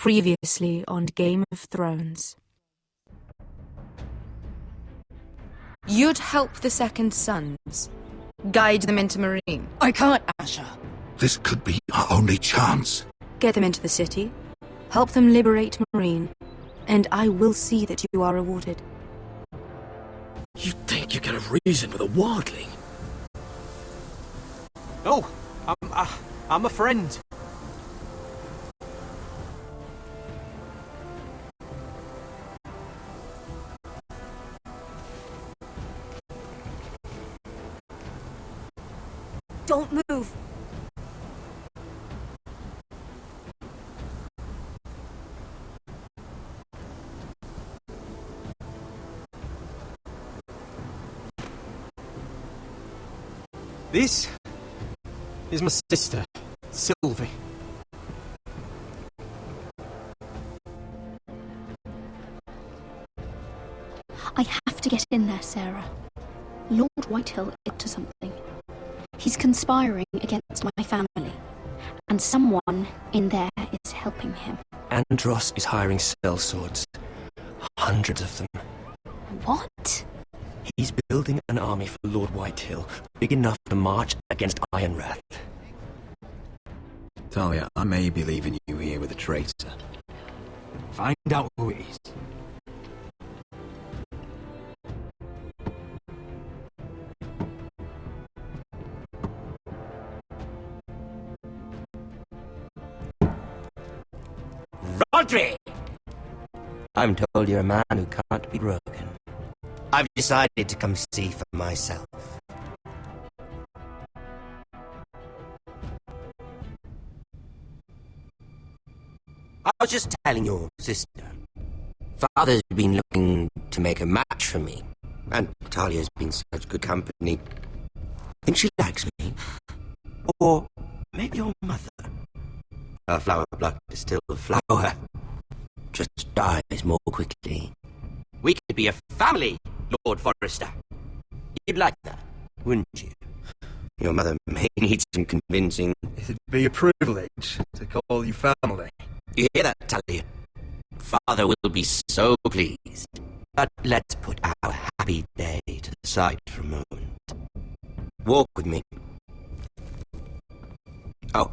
Previously on Game of Thrones. You'd help the Second Sons. Guide them into Marine. I can't, Asher. This could be our only chance. Get them into the city. Help them liberate Marine. And I will see that you are rewarded. You think you can have reason with a wardling? No, I'm a friend. Don't move! This is my sister, Sylvie. I have to get in there, Sarah. Lord Whitehill is up to something. He's conspiring against my family, and someone in there is helping him. Andros is hiring sellswords. Hundreds of them. What? He's building an army for Lord Whitehill, big enough to march against Ironrath. Talia, I may be leaving you here with a traitor. Find out who it is. Rodri! I'm told you're a man who can't be broken. I've decided to come see for myself. I was just telling your sister. Father's been looking to make a match for me, and Talia's been such good company. Think she likes me? Or maybe your mother? Her flower blood is still a flower, just dies more quickly. We could be a family, Lord Forrester. You'd like that, wouldn't you? Your mother may need some convincing. It'd be a privilege to call you family. You hear that, Talia? Father will be so pleased. But let's put our happy day to the side for a moment. Walk with me. Oh,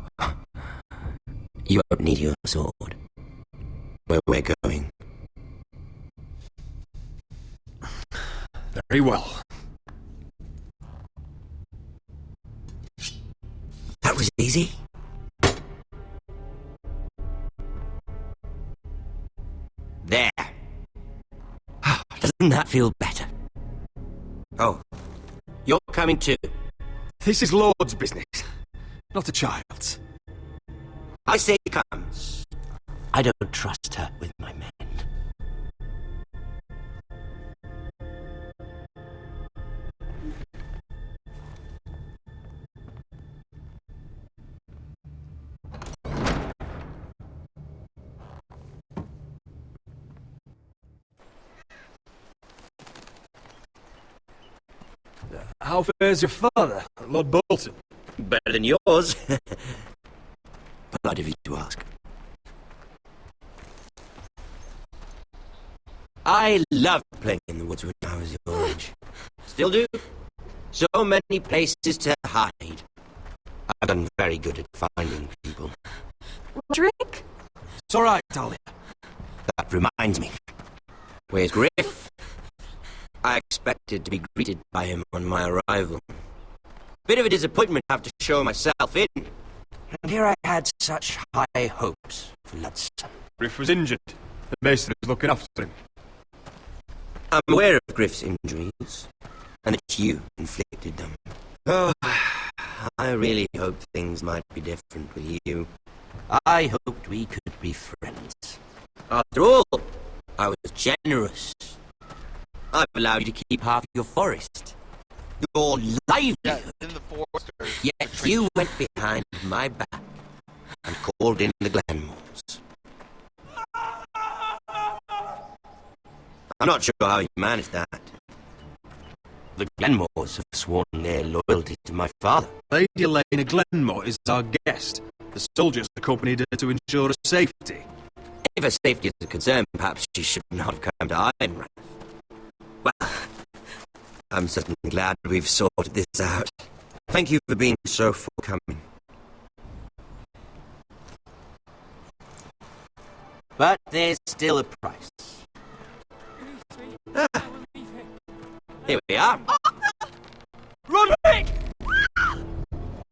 you won't need your sword. Where we're going. Very well. That was easy. There. Doesn't that feel better? Oh, you're coming too. This is Lord's business, not a child's. I say he comes. I don't trust her with my men. How fares your father, Lord Bolton? Better than yours. Polite of you to ask. I loved playing in the woods when I was your age. Still do. So many places to hide. I've done very good at finding people. Roderick? It's all right, Talia. That reminds me. Where's Griff? I expected to be greeted by him on my arrival. Bit of a disappointment to have to show myself in. And here I had such high hopes for Ludson. Griff was injured. The mason was looking after him. I'm aware of Griff's injuries, and that you inflicted them. Oh, I really hoped things might be different with you. I hoped we could be friends. After all, I was generous. I've allowed you to keep half your forest. Your livelihood. Yet you went behind my back and called in the Glenmores. I'm not sure how you managed that. The Glenmores have sworn their loyalty to my father. Lady Elena Glenmore is our guest. The soldiers accompanied her to ensure her safety. If her safety is a concern, perhaps she should not have come to Ironrath. Well, I'm certainly glad we've sorted this out. Thank you for being so forthcoming. But there's still a price. Ah, here we are. Roderick!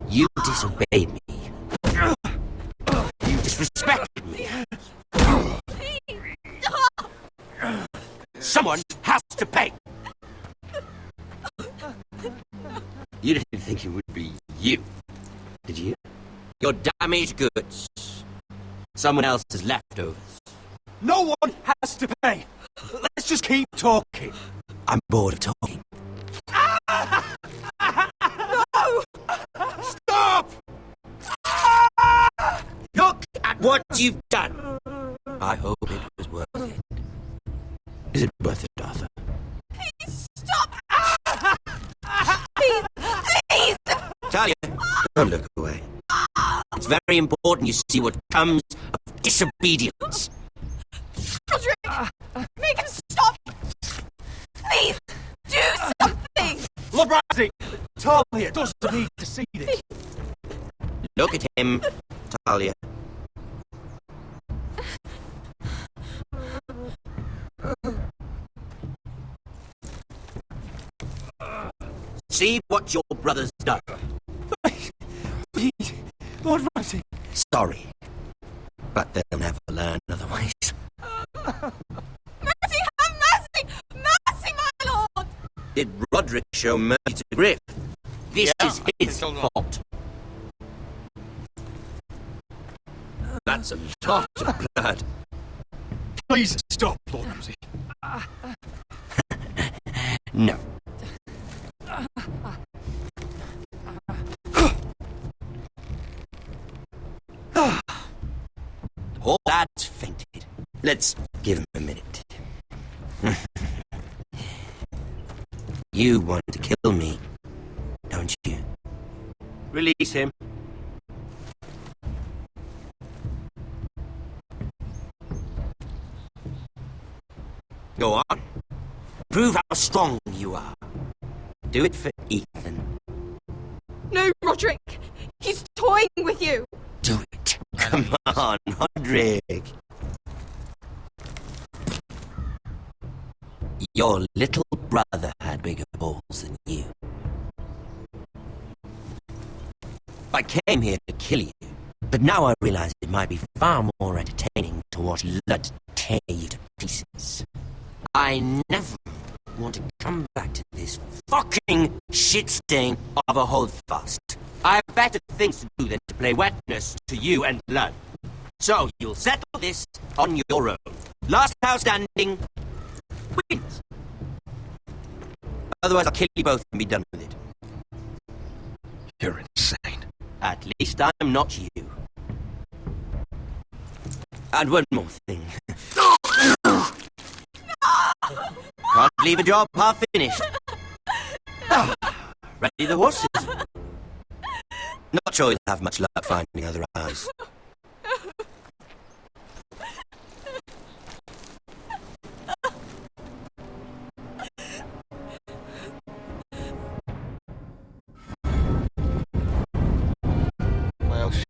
You disobeyed me. You disrespected me. Someone has to pay. You didn't think it would be you, did you? Your damaged goods. Someone else's leftovers. No one has to pay. Let's just keep talking. I'm bored of talking. No! Stop! Look at what you've done. I hope it was worth it. Is it worth it, Arthur? Please stop! Please! Please! Talia, don't look away. It's very important you see what comes of disobedience. Roderick! Make him stop! Please! Do something! Lord Ramsay! Talia doesn't need to see this. Look at him, Talia. See what your brother's done. Please, Lord Ramsay. Sorry, but they'll never learn otherwise. Mercy! Have mercy! Mercy, my lord! Did Roderick show mercy to Griff? This is his fault. That's a lot of blood. Please stop, Lord Ramsay. No. All that's fainted. Let's give him a minute. You want to kill me, don't you? Release him. Go on. Prove how strong you are. Do it for Ethan. No, Roderick! He's toying with you! Do it. Come on, Roderick. Your little brother had bigger balls than you. I came here to kill you, but now I realize it might be far more entertaining to watch Lud tear you to pieces. I never want to come back to this fucking shit stain of a holdfast. I have better things to do than to play wetness to you and Lud. So you'll settle this on your own. Last house standing wins. Otherwise I'll kill you both and be done with it. You're insane. At least I'm not you. And one more thing. Can't leave a job half finished. Ready the horses? Not sure you'll have much luck finding other eyes. Well, shit.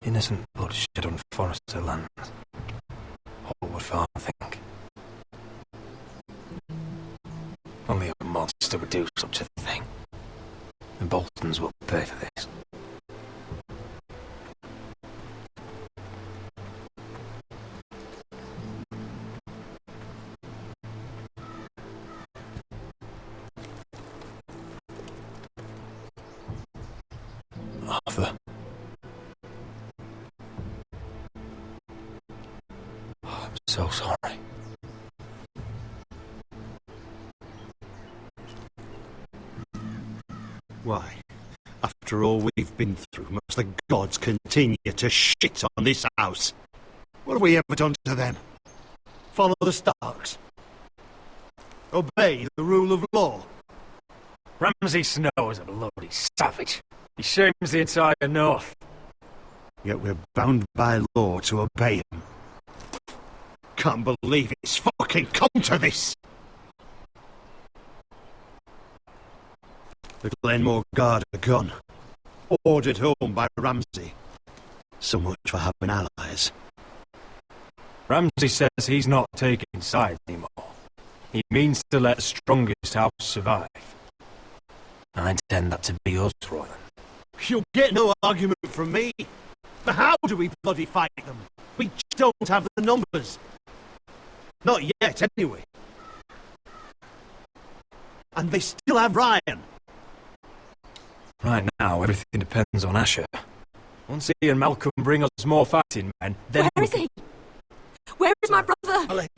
Innocent blood shed on Forrester lands. What would Father think? Only a monster would do such a thing. The Boltons will pay for this. Arthur. Oh, I'm so sorry. Why, after all we've been through, must the gods continue to shit on this house? What have we ever done to them? Follow the Starks? Obey the rule of law? Ramsay Snow is a bloody savage. He shames the entire North. Yet we're bound by law to obey him. Can't believe it's fucking come to this! The Glenmore Guard are gone. Ordered home by Ramsay. So much for having allies. Ramsay says he's not taking sides anymore. He means to let the strongest house survive. I intend that to be us, Roland. You'll get no argument from me. But how do we bloody fight them? We just don't have the numbers. Not yet, anyway. And they still have Ryan. Right now, everything depends on Asher. Once he and Malcolm bring us more fighting men, then... Where is he? Where is my brother? Let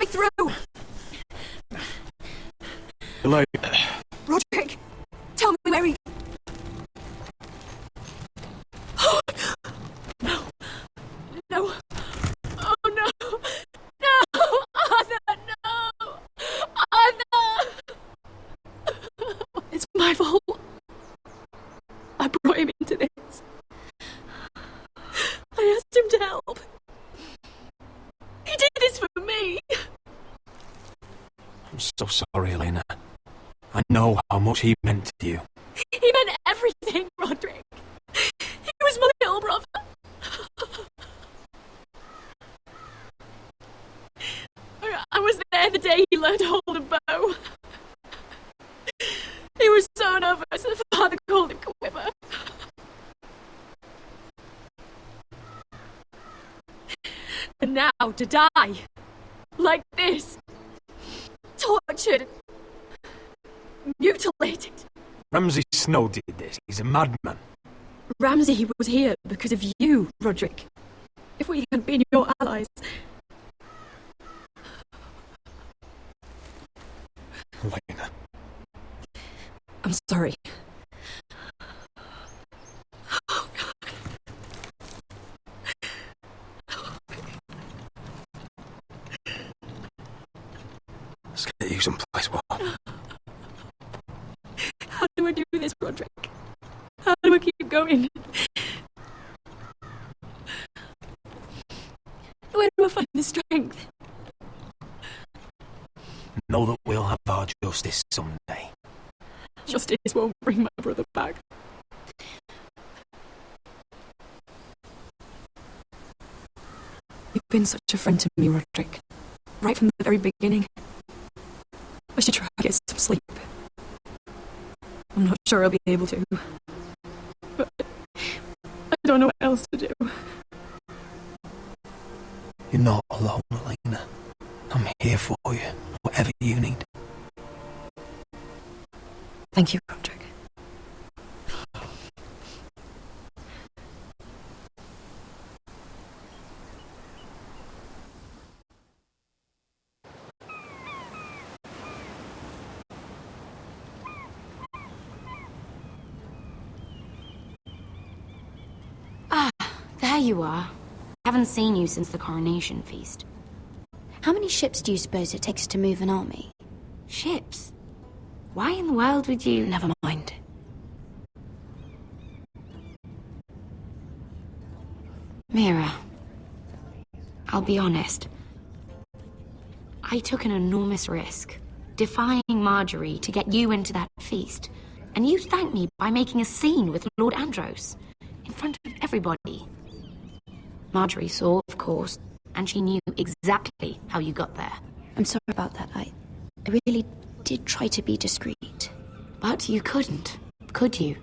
me through! Like... Roderick, tell me where he... No. No. Oh, no. No! Arthur, no! Arthur! It's my fault. I brought him into this. I asked him to help. He did this for me. I'm so sorry, Elena. I know how much he meant to you. He meant everything, Roderick. He was my little brother. I was there the day he learned to hold a bow. He was so nervous that Father called him Quiver. And now to die, like this, tortured, mutilated. Ramsay Snow did this. He's a madman. Ramsay was here because of you, Roderick. If we had been your allies... Elena. I'm sorry. Let's get you someplace warm. How do I do this, Roderick? How do I keep going? Where do I find the strength? Know that we'll have our justice someday. Justice won't bring my brother back. You've been such a friend to me, Roderick. Right from the very beginning. I should try to get some sleep. I'm not sure I'll be able to. But I don't know what else to do. You're not alone, Elena. I'm here for you, whatever you need. Thank you, Roderick. There you are. Haven't seen you since the coronation feast. How many ships do you suppose it takes to move an army? Ships? Why in the world would you... Never mind. Mira, I'll be honest. I took an enormous risk, defying Marjorie to get you into that feast, and you thank me by making a scene with Lord Andros, in front of everybody. Marjorie saw, of course, and she knew exactly how you got there. I'm sorry about that. I really did try to be discreet. But you couldn't, could you?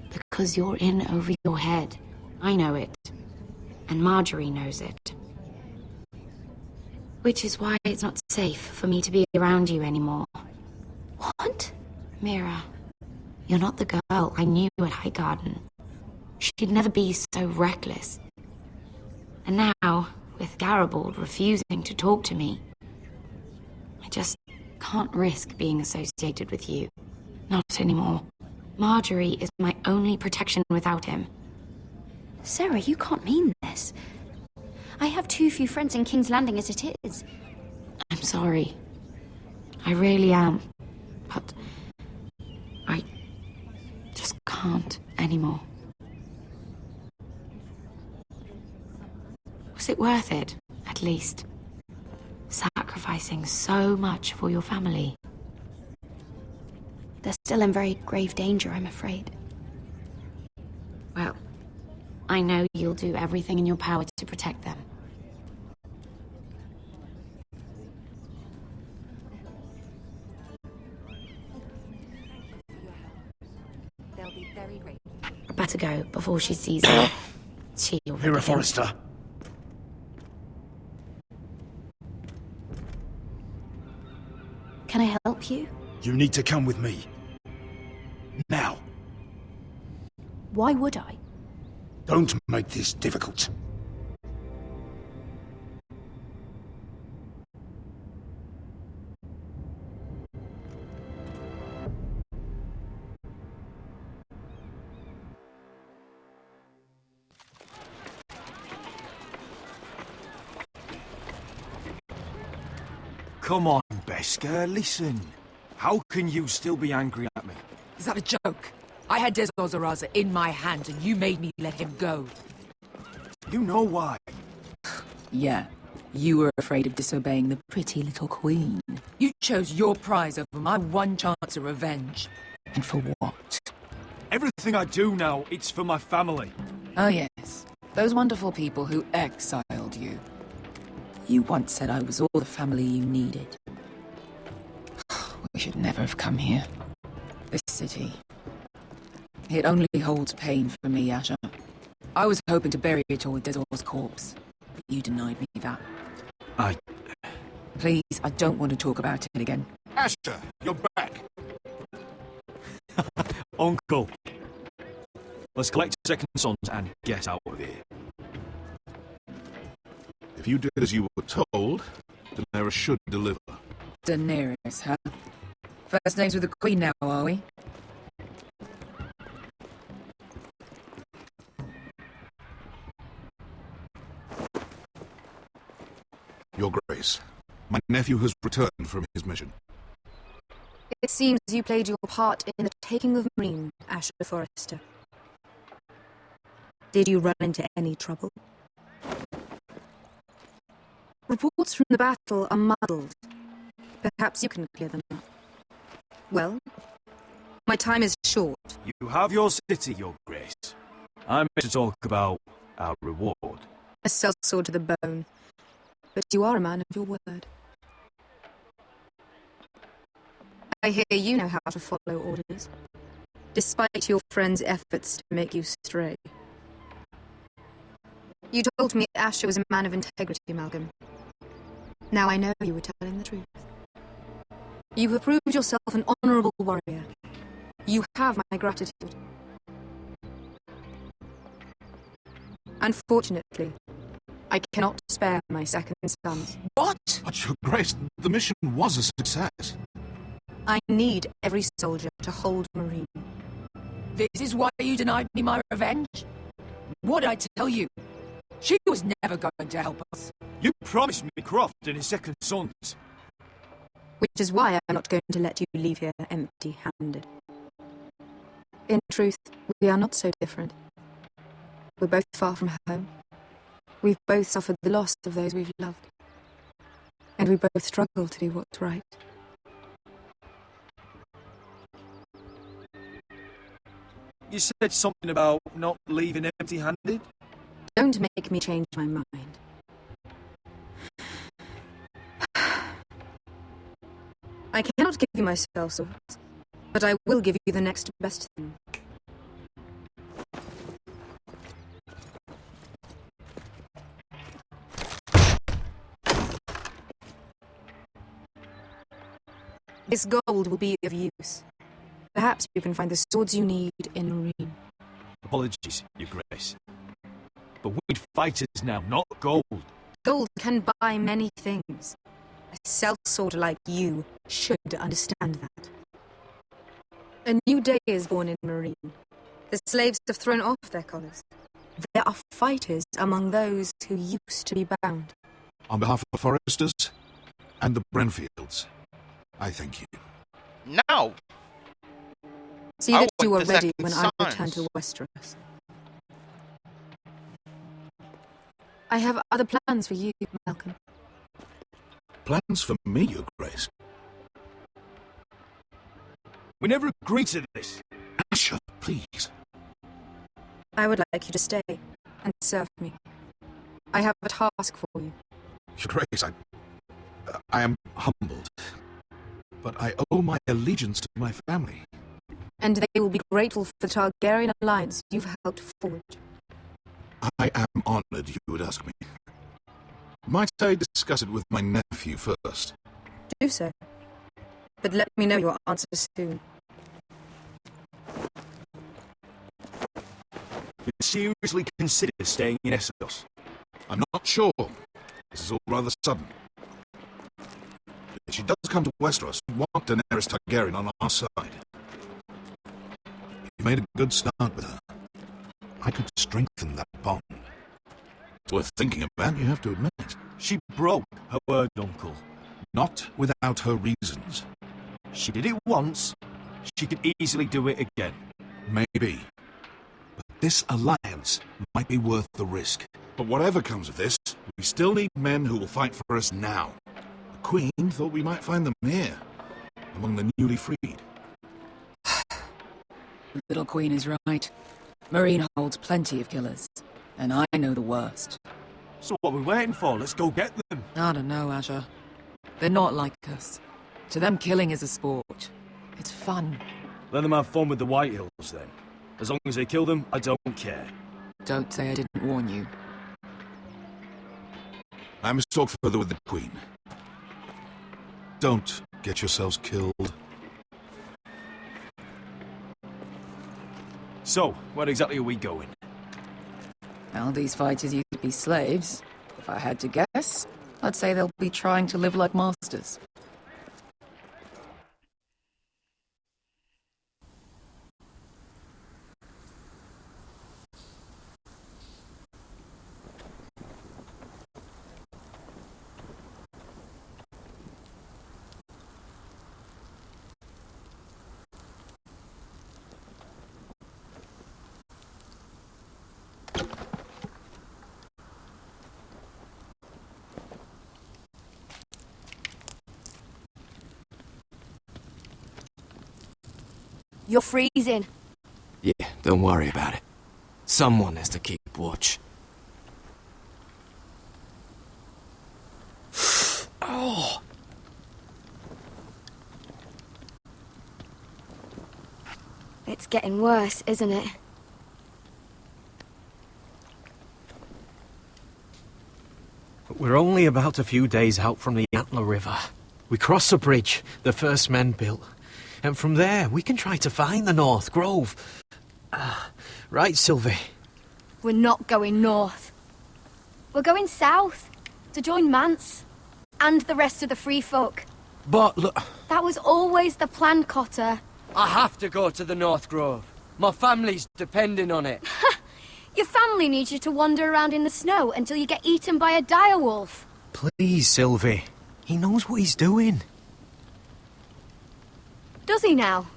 Because you're in over your head. I know it. And Marjorie knows it. Which is why it's not safe for me to be around you anymore. What? Mira, you're not the girl I knew at Highgarden. She'd never be so reckless. And now, with Garibald refusing to talk to me, I just can't risk being associated with you. Not anymore. Marjorie is my only protection without him. Sarah, you can't mean this. I have too few friends in King's Landing as it is. I'm sorry. I really am. But I just can't anymore. Was it worth it, at least? Sacrificing so much for your family? They're still in very grave danger, I'm afraid. Well, I know you'll do everything in your power to protect them. They'll be very grateful. I better go before she sees me. She'll Mira Forrester. Can I help you? You need to come with me. Now. Why would I? Don't make this difficult. Come on, Beskar, listen. How can you still be angry at me? Is that a joke? I had Des Ozaraza in my hand and you made me let him go. You know why. Yeah, you were afraid of disobeying the pretty little queen. You chose your prize over my one chance of revenge. And for what? Everything I do now, it's for my family. Oh yes, those wonderful people who exiled you. You once said I was all the family you needed. We should never have come here. This city. It only holds pain for me, Asher. I was hoping to bury it all with Desor's corpse, but you denied me that. Please, I don't want to talk about it again. Asher, you're back. Uncle. Let's collect second sons and get out of here. If you did as you were told, Daenerys should deliver. Daenerys, huh? First names with the Queen now, are we? Your Grace, my nephew has returned from his mission. It seems you played your part in the taking of Marine, Asher Forrester. Did you run into any trouble? Reports from the battle are muddled. Perhaps you can clear them up. Well, my time is short. You have your city, Your Grace. I'm here to talk about our reward. A sellsword to the bone. But you are a man of your word. I hear you know how to follow orders, despite your friend's efforts to make you stray. You told me Asher was a man of integrity, Malcolm. Now I know you were telling the truth. You have proved yourself an honorable warrior. You have my gratitude. Unfortunately, I cannot spare my second sons. What? But, Your Grace, the mission was a success. I need every soldier to hold Marine. This is why you denied me my revenge? What did I tell you? She was never going to help us. You promised me Croft and his second sons. Which is why I'm not going to let you leave here empty-handed. In truth, we are not so different. We're both far from home. We've both suffered the loss of those we've loved. And we both struggle to do what's right. You said something about not leaving empty-handed? Don't make me change my mind. I cannot give you my spell swords, but I will give you the next best thing. This gold will be of use. Perhaps you can find the swords you need in Marine. Apologies, Your Grace. But we'd fighters now, not gold. Gold can buy many things. A sellsword like you should understand that. A new day is born in Marine. The slaves have thrown off their collars. There are fighters among those who used to be bound. On behalf of the Foresters and the Brenfields, I thank you. Now! See I that you are want the ready second when I return sons. to Westeros. I have other plans for you, Malcolm. Plans for me, Your Grace? We never agreed to this. Asher, please. I would like you to stay and serve me. I have a task for you. Your Grace, I am humbled, but I owe my allegiance to my family. And they will be grateful for the Targaryen alliance you've helped forge. I am honored you would ask me. Might I discuss it with my nephew first? Do so. But let me know your answer soon. You seriously consider staying in Essos? I'm not sure. This is all rather sudden. If she does come to Westeros, we want Daenerys Targaryen on our side. You made a good start with her. I could strengthen that bond. It's worth thinking about, you have to admit. She broke her word, Uncle. Not without her reasons. She did it once. She could easily do it again. Maybe. But this alliance might be worth the risk. But whatever comes of this, we still need men who will fight for us now. The Queen thought we might find them here, among the newly freed. The little Queen is right. Marine holds plenty of killers, and I know the worst. So what are we waiting for? Let's go get them. I don't know, Asher. They're not like us. To them, killing is a sport. It's fun. Let them have fun with the White Hills, then. As long as they kill them, I don't care. Don't say I didn't warn you. I must talk further with the Queen. Don't get yourselves killed. So, where exactly are we going? Well, these fighters used to be slaves. If I had to guess, I'd say they'll be trying to live like masters. You're freezing. Yeah, don't worry about it. Someone has to keep watch. Oh! It's getting worse, isn't it? We're only about a few days out from the Antler River. We cross a bridge the first men built. And from there, we can try to find the North Grove. Right, Sylvie? We're not going north. We're going south to join Mance and the rest of the free folk. But look... That was always the plan, Cotter. I have to go to the North Grove. My family's depending on it. Your family needs you to wander around in the snow until you get eaten by a direwolf. Please, Sylvie. He knows what he's doing. Does he now?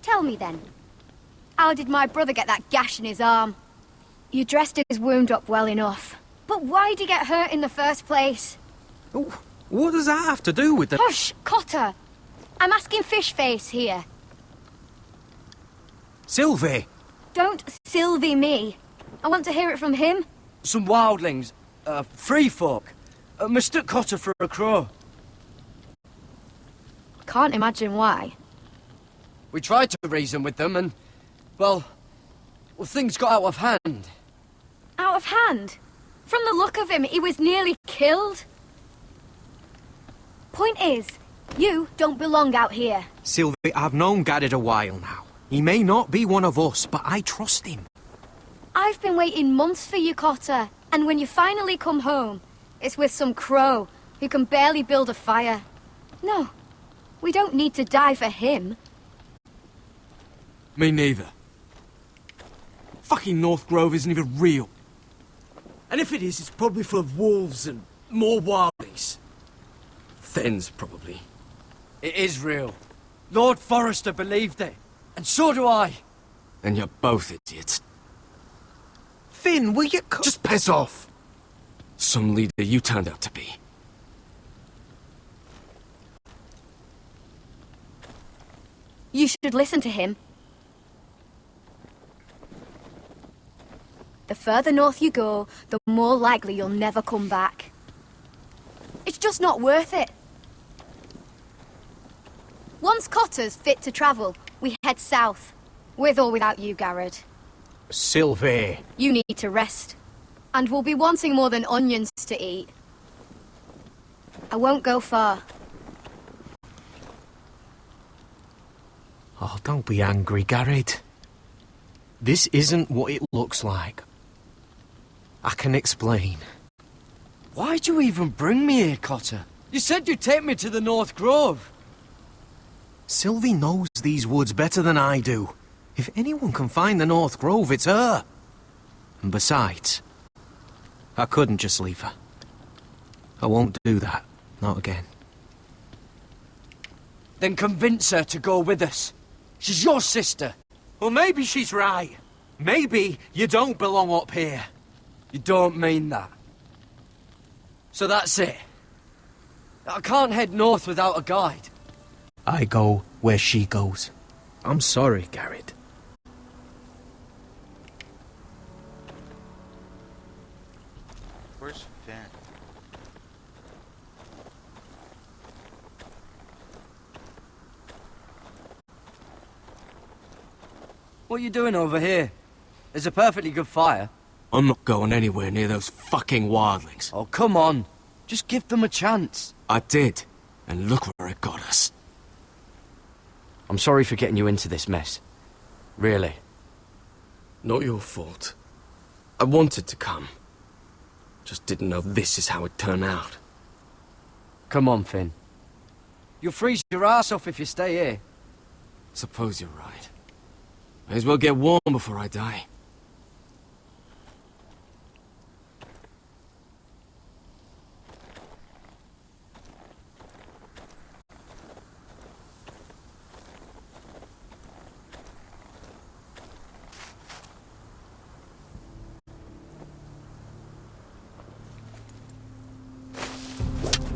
Tell me then. How did my brother get that gash in his arm? You dressed his wound up well enough. But why did he get hurt in the first place? What does that have to do with the... Hush, Cotter! I'm asking Fishface here. Sylvie! Don't Sylvie me. I want to hear it from him. Some wildlings, free folk, mistook Cotter for a crow. Can't imagine why. We tried to reason with them and, well, things got out of hand. Out of hand? From the look of him, he was nearly killed. Point is, you don't belong out here. Sylvie, I've known Garrett a while now. He may not be one of us, but I trust him. I've been waiting months for you, Cotter. And when you finally come home, it's with some crow who can barely build a fire. No, we don't need to die for him. Me neither. Fucking North Grove isn't even real. And if it is, it's probably full of wolves and more wildlings. Thens, probably. It is real. Lord Forrester believed it, and so do I. And you're both idiots. Finn, will you Just piss off! Some leader you turned out to be. You should listen to him. The further north you go, the more likely you'll never come back. It's just not worth it. Once Cotter's fit to travel, we head south. With or without you, Garrett. Sylvie. You need to rest. And we'll be wanting more than onions to eat. I won't go far. Oh, don't be angry, Garrett. This isn't what it looks like. I can explain. Why'd you even bring me here, Cotter? You said you'd take me to the North Grove. Sylvie knows these woods better than I do. If anyone can find the North Grove, it's her. And besides, I couldn't just leave her. I won't do that. Not again. Then convince her to go with us. She's your sister. Well, maybe she's right. Maybe you don't belong up here. You don't mean that. So that's it. I can't head north without a guide. I go where she goes. I'm sorry, Garrett. Where's Finn? What are you doing over here? There's a perfectly good fire. I'm not going anywhere near those fucking wildlings. Oh, come on. Just give them a chance. I did, and look where it got us. I'm sorry for getting you into this mess. Really. Not your fault. I wanted to come. Just didn't know this is how it'd turn out. Come on, Finn. You'll freeze your ass off if you stay here. Suppose you're right. May as well get warm before I die.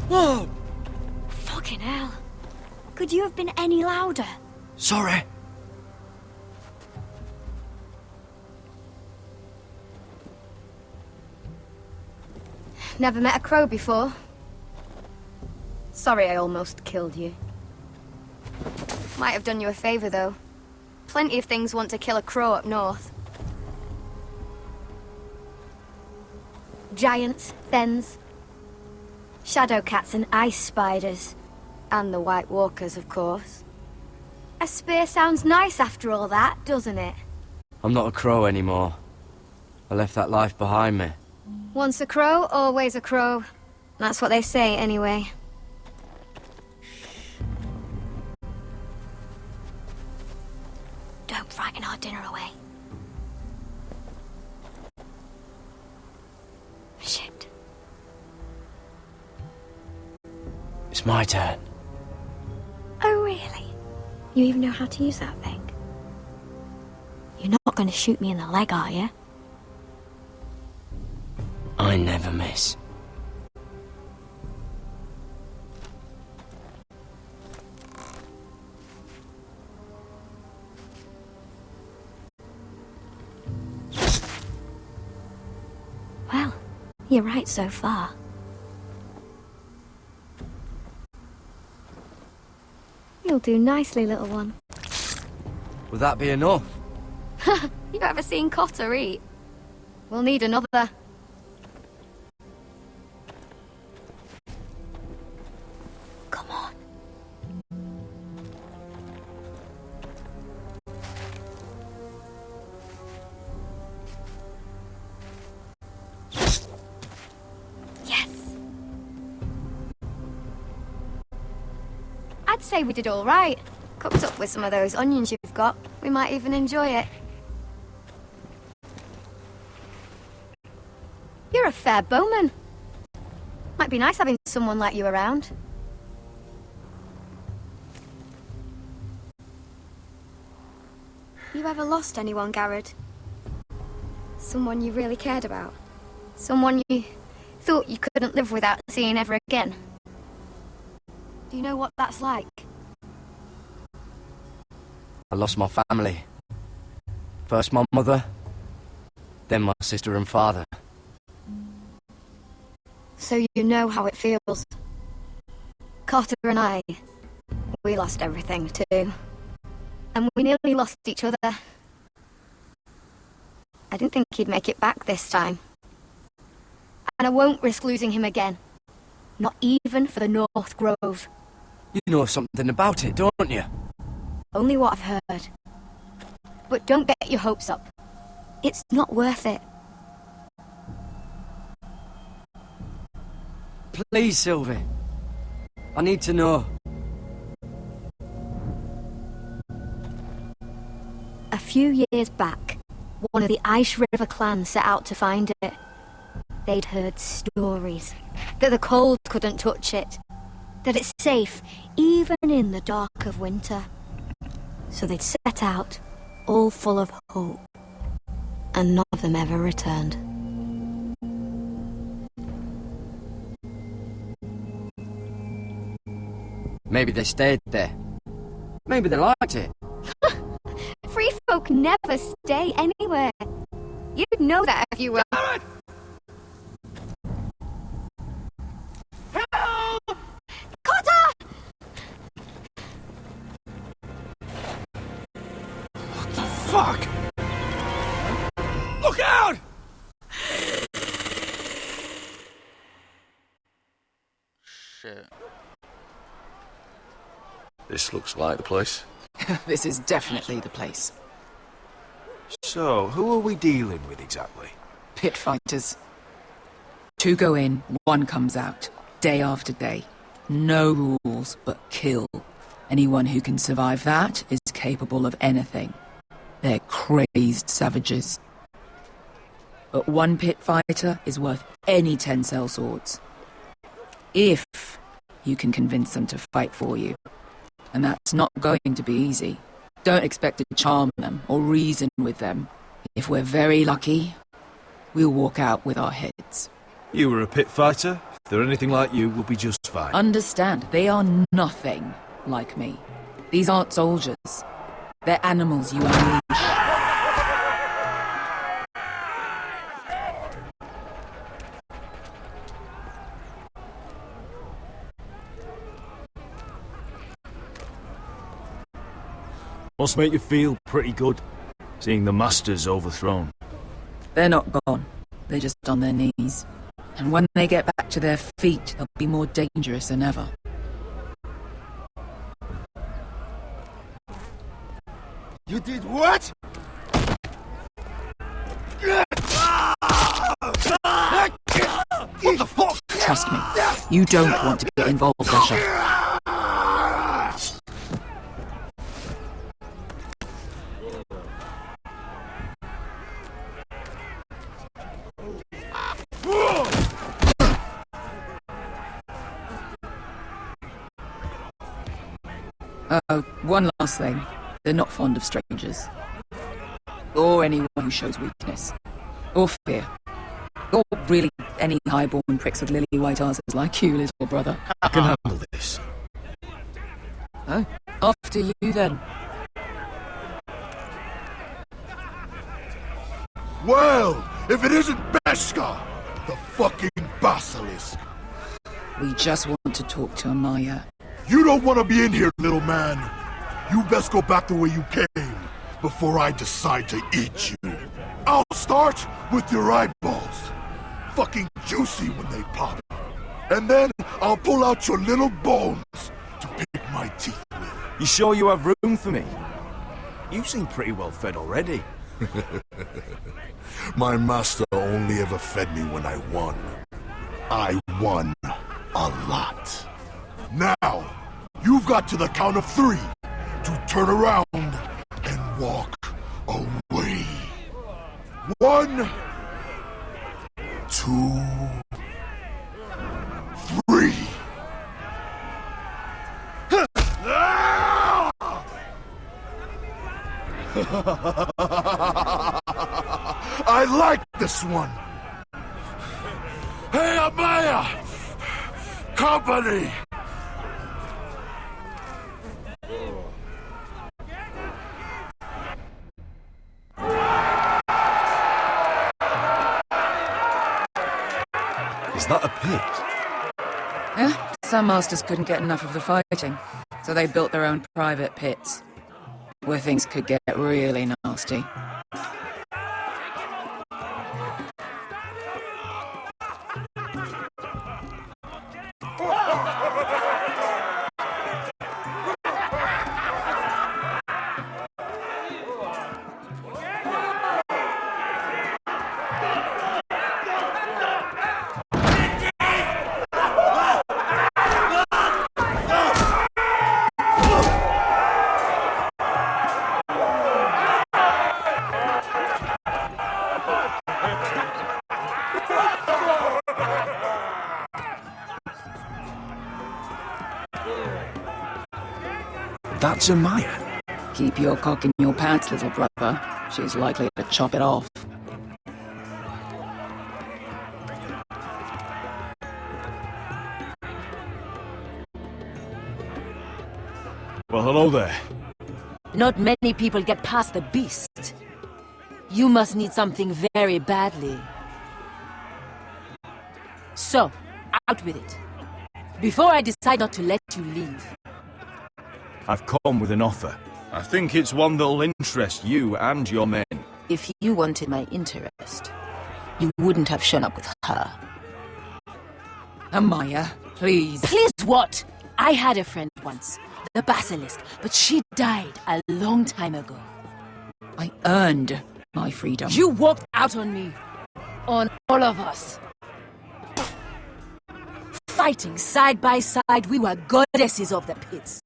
Whoa! Fucking hell. Could you have been any louder? Sorry. Never met a crow before. Sorry I almost killed you. Might have done you a favor, though. Plenty of things want to kill a crow up north. Giants, thens, shadow cats and ice spiders. And the White Walkers, of course. A spear sounds nice after all that, doesn't it? I'm not a crow anymore. I left that life behind me. Once a crow, always a crow. That's what they say, anyway. Don't frighten our dinner away. Shit. It's my turn. Oh, really? You even know how to use that thing? You're not going to shoot me in the leg, are you? I never miss. You're right so far. You'll do nicely, little one. Would that be enough? You ever seen Cotter eat? We'll need another. Come on. Yes! I'd say we did all right. Cooked up with some of those onions you've got. We might even enjoy it. You're a fair bowman. Might be nice having someone like you around. You ever lost anyone, Garrod? Someone you really cared about? Someone you thought you couldn't live without seeing ever again? Do you know what that's like? I lost my family. First my mother, then my sister and father. So you know how it feels. Carter and I, we lost everything too. And we nearly lost each other. I didn't think he'd make it back this time. And I won't risk losing him again. Not even for the North Grove. You know something about it, don't you? Only what I've heard. But don't get your hopes up. It's not worth it. Please, Sylvie. I need to know. A few years back, one of the Ice River clan set out to find it. They'd heard stories that the cold couldn't touch it, that it's safe even in the dark of winter. So they'd set out, all full of hope, and none of them ever returned. Maybe they stayed there. Maybe they liked it. Free folk never stay anywhere. You'd know that if you were... Help! Cotter! What the fuck? Look out! Shit. This looks like the place. This is definitely the place. So, who are we dealing with exactly? Pit fighters. 2 go in, 1 comes out. Day after day. No rules, but kill. Anyone who can survive that is capable of anything. They're crazed savages. But 1 pit fighter is worth any 10 sellswords. If you can convince them to fight for you. And that's not going to be easy. Don't expect to charm them or reason with them. If we're very lucky, we'll walk out with our heads. You were a pit fighter. If they're anything like you, we'll be just fine. Understand, they are nothing like me. These aren't soldiers. They're animals you unleash. Must make you feel pretty good, seeing the Masters overthrown. They're not gone. They're just on their knees. And when they get back to their feet, they'll be more dangerous than ever. You did what? What the fuck? Trust me, you don't want to get involved, Asher. One last thing. They're not fond of strangers. Or anyone who shows weakness. Or fear. Or really any high-born pricks with lily-white asses like you, little brother. I can handle this. Oh, after you then. Well, if it isn't Beskar! The fucking basilisk! We just want to talk to Amaya. You don't want to be in here, little man. You best go back the way you came before I decide to eat you. I'll start with your eyeballs. Fucking juicy when they pop. And then I'll pull out your little bones to pick my teeth with. You sure you have room for me? You seem pretty well fed already. My master only ever fed me when I won. I won a lot. Now, you've got to the count of 3 to turn around and walk away. 1, 2, 3. I like this one. Hey, Amaya! Company! Is that a pit? Yeah, some masters couldn't get enough of the fighting, so they built their own private pits, where things could get really nasty. That's Amaya. Keep your cock in your pants, little brother. She's likely to chop it off. Well, hello there. Not many people get past the beast. You must need something very badly. So, out with it. Before I decide not to let you leave. I've come with an offer. I think it's one that'll interest you and your men. If you wanted my interest, you wouldn't have shown up with her. Amaya, please. Please what? I had a friend once, the Basilisk, but she died a long time ago. I earned my freedom. You walked out on me. On all of us. Fighting side by side, we were goddesses of the pits.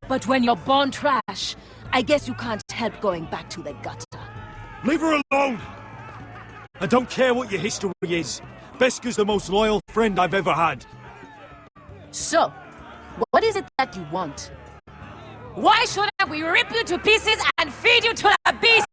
But when you're born trash, I guess you can't help going back to the gutter. Leave her alone! I don't care what your history is. Beskha's the most loyal friend I've ever had. So, what is it that you want? Why shouldn't we rip you to pieces and feed you to the beast?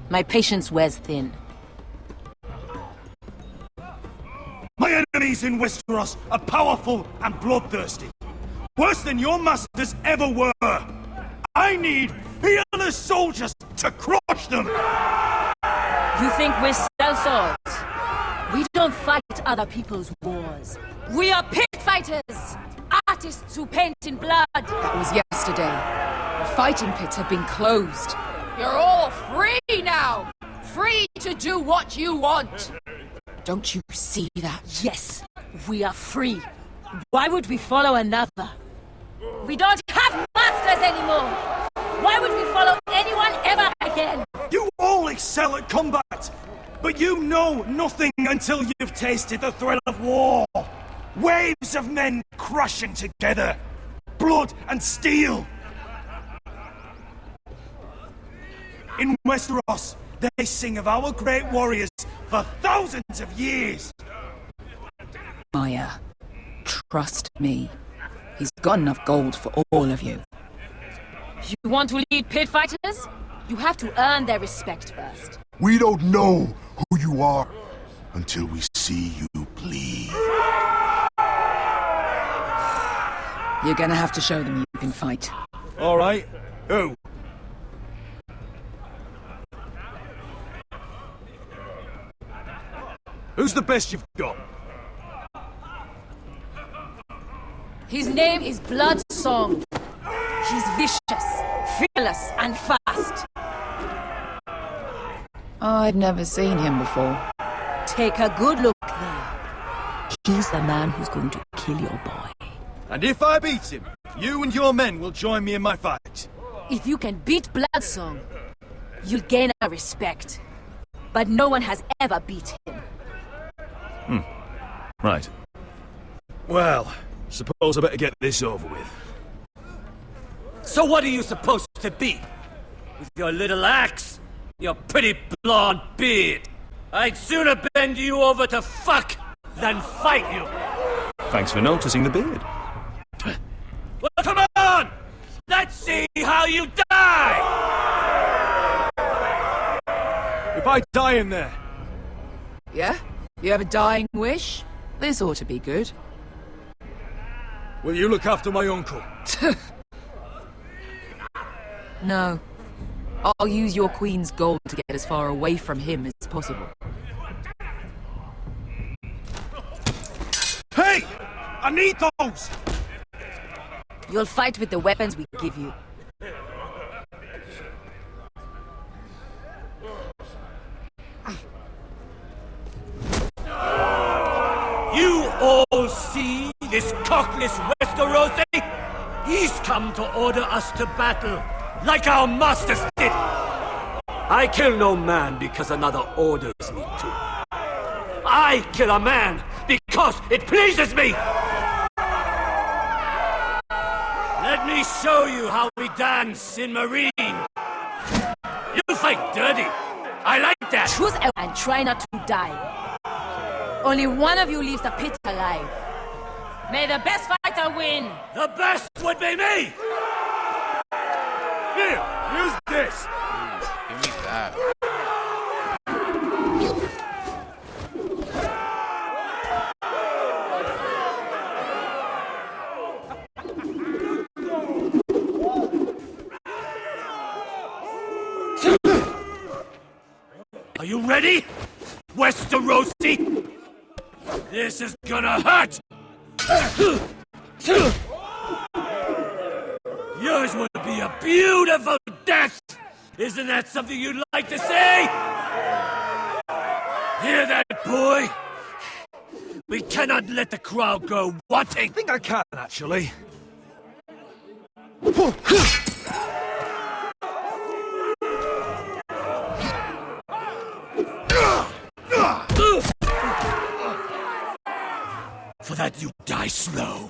My patience wears thin. My enemies in Westeros are powerful and bloodthirsty. Worse than your masters ever were. I need fearless soldiers to crush them! You think we're sellswords? We don't fight other people's wars. We are pit fighters! Artists who paint in blood! That was yesterday. The fighting pits have been closed. You're all free now! Free to do what you want! Don't you see that? Yes, we are free. Why would we follow another? We don't have masters anymore! Why would we follow anyone ever again? You all excel at combat, but you know nothing until you've tasted the thrill of war. Waves of men crashing together. Blood and steel. In Westeros, they sing of our great warriors for thousands of years. Maya, trust me. He's got enough gold for all of you. You want to lead pit fighters? You have to earn their respect first. We don't know who you are. until we see you bleed. You're gonna have to show them you can fight. All right. Who? Who's the best you've got? His name is Bloodsong. He's vicious, fearless, and fast. I've never seen him before. Take a good look then. He's the man who's going to kill your boy. And if I beat him, you and your men will join me in my fight. If you can beat Bloodsong, you'll gain our respect. But no one has ever beat him. Right. Well, suppose I better get this over with. So what are you supposed to be? With your little axe? Your pretty blonde beard? I'd sooner bend you over to fuck than fight you. Thanks for noticing the beard. Well, come on! Let's see how you die! If I die in there... Yeah? You have a dying wish? This ought to be good. Will you look after my uncle? No. I'll use your queen's gold to get as far away from him as possible. Hey! I need those! You'll fight with the weapons we give you. You all see this cockless Westerosi? He's come to order us to battle, like our masters did. I kill no man because another orders me to. I kill a man because it pleases me! Let me show you how we dance in Marine. You fight dirty. I like that. Choose and try not to die. Only one of you leaves the pit alive. May the best fighter win! The best would be me! Here, use this! Give me that. Are you ready? Westerosi? This is gonna hurt! Yours would be a beautiful death! Isn't that something you'd like to say? Hear that, boy? We cannot let the crowd go wanting! I think I can, actually. For that you die slow.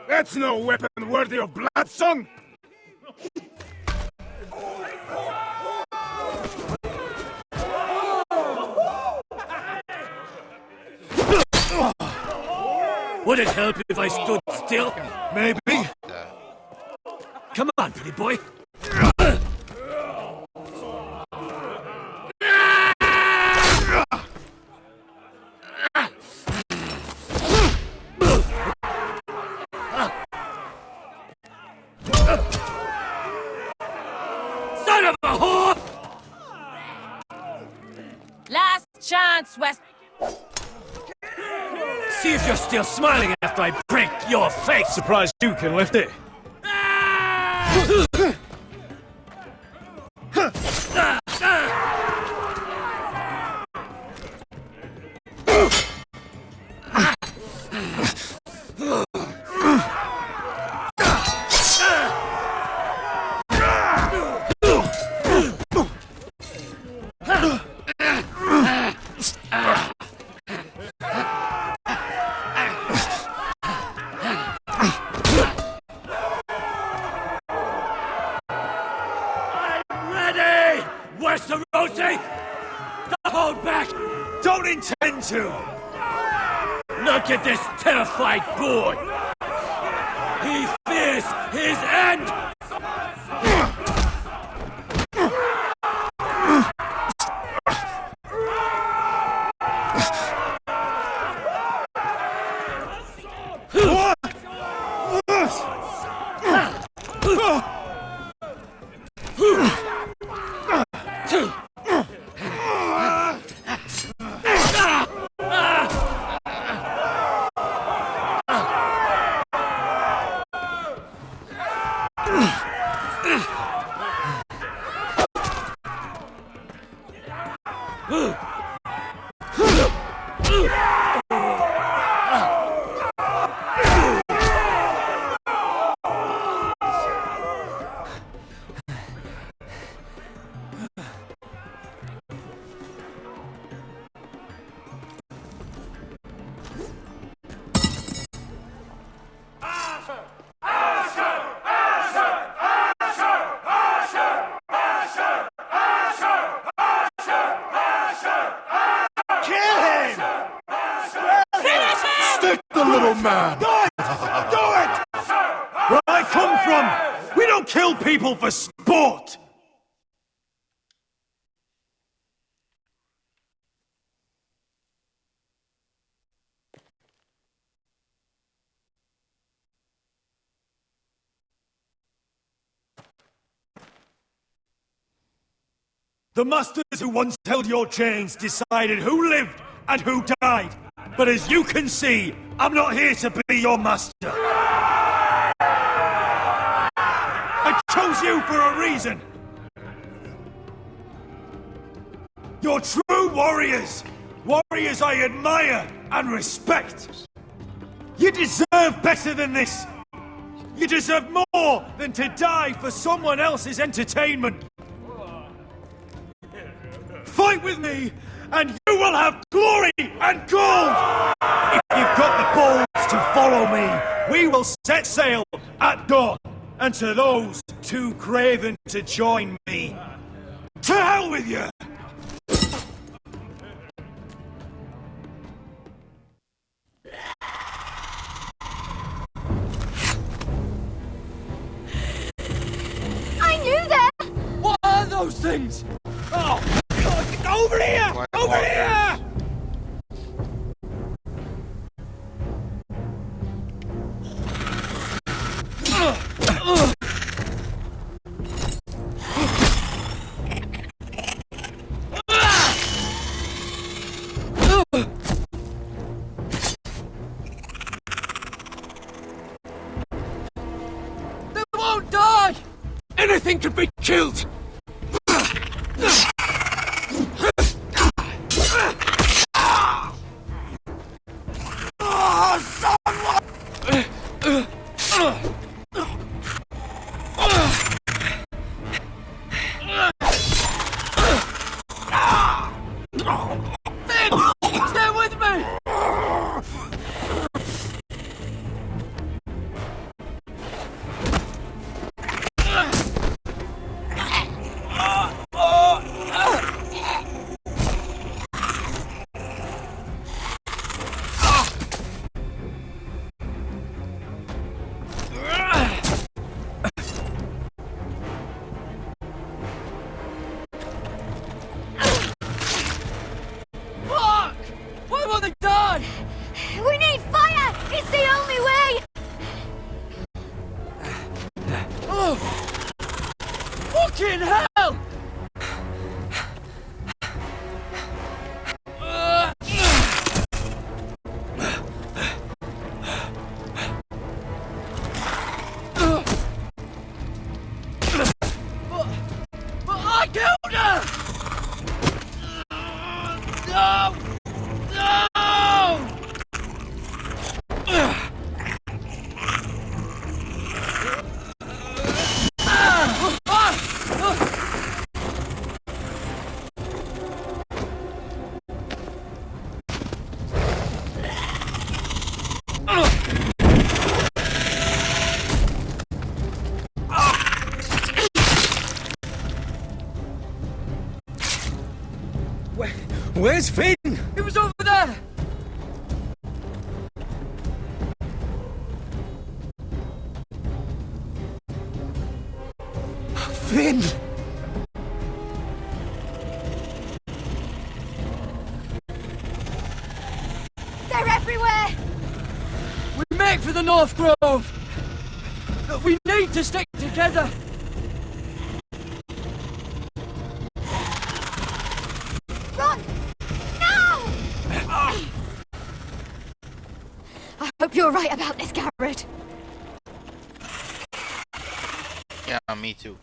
That's no weapon worthy of Bloodsong! Would it help if I stood still? Maybe. Come on, pretty boy. Son of a whore! Last chance, West. See if you're still smiling after I break your face! Surprised you can lift it. Westerosi! Don't hold back! Don't intend to! Look at this terrified boy! He fears his end! Man. Do it! Do it! Where I come from, we don't kill people for sport! The masters who once held your chains decided who lived and who died. But as you can see, I'm not here to be your master. I chose you for a reason. You're true warriors. Warriors I admire and respect. You deserve better than this. You deserve more than to die for someone else's entertainment. Fight with me, and you will have glory and gold! If you've got the balls to follow me, we will set sail at dawn. And to those too craven to join me, to hell with you! I knew that! What are those things? Oh! Over here! Over here! They won't die! Anything could be killed! Stay with me! Fuck! Why won't they die? We need fire! It's the only way! Oh! Fucking hell! But I killed her! No! No! Where's Finn? It was over there! Finn! They're everywhere! We make for the North Grove! But we need to stick together! Run! No! I hope you're right about this, Garrett. Yeah, me too.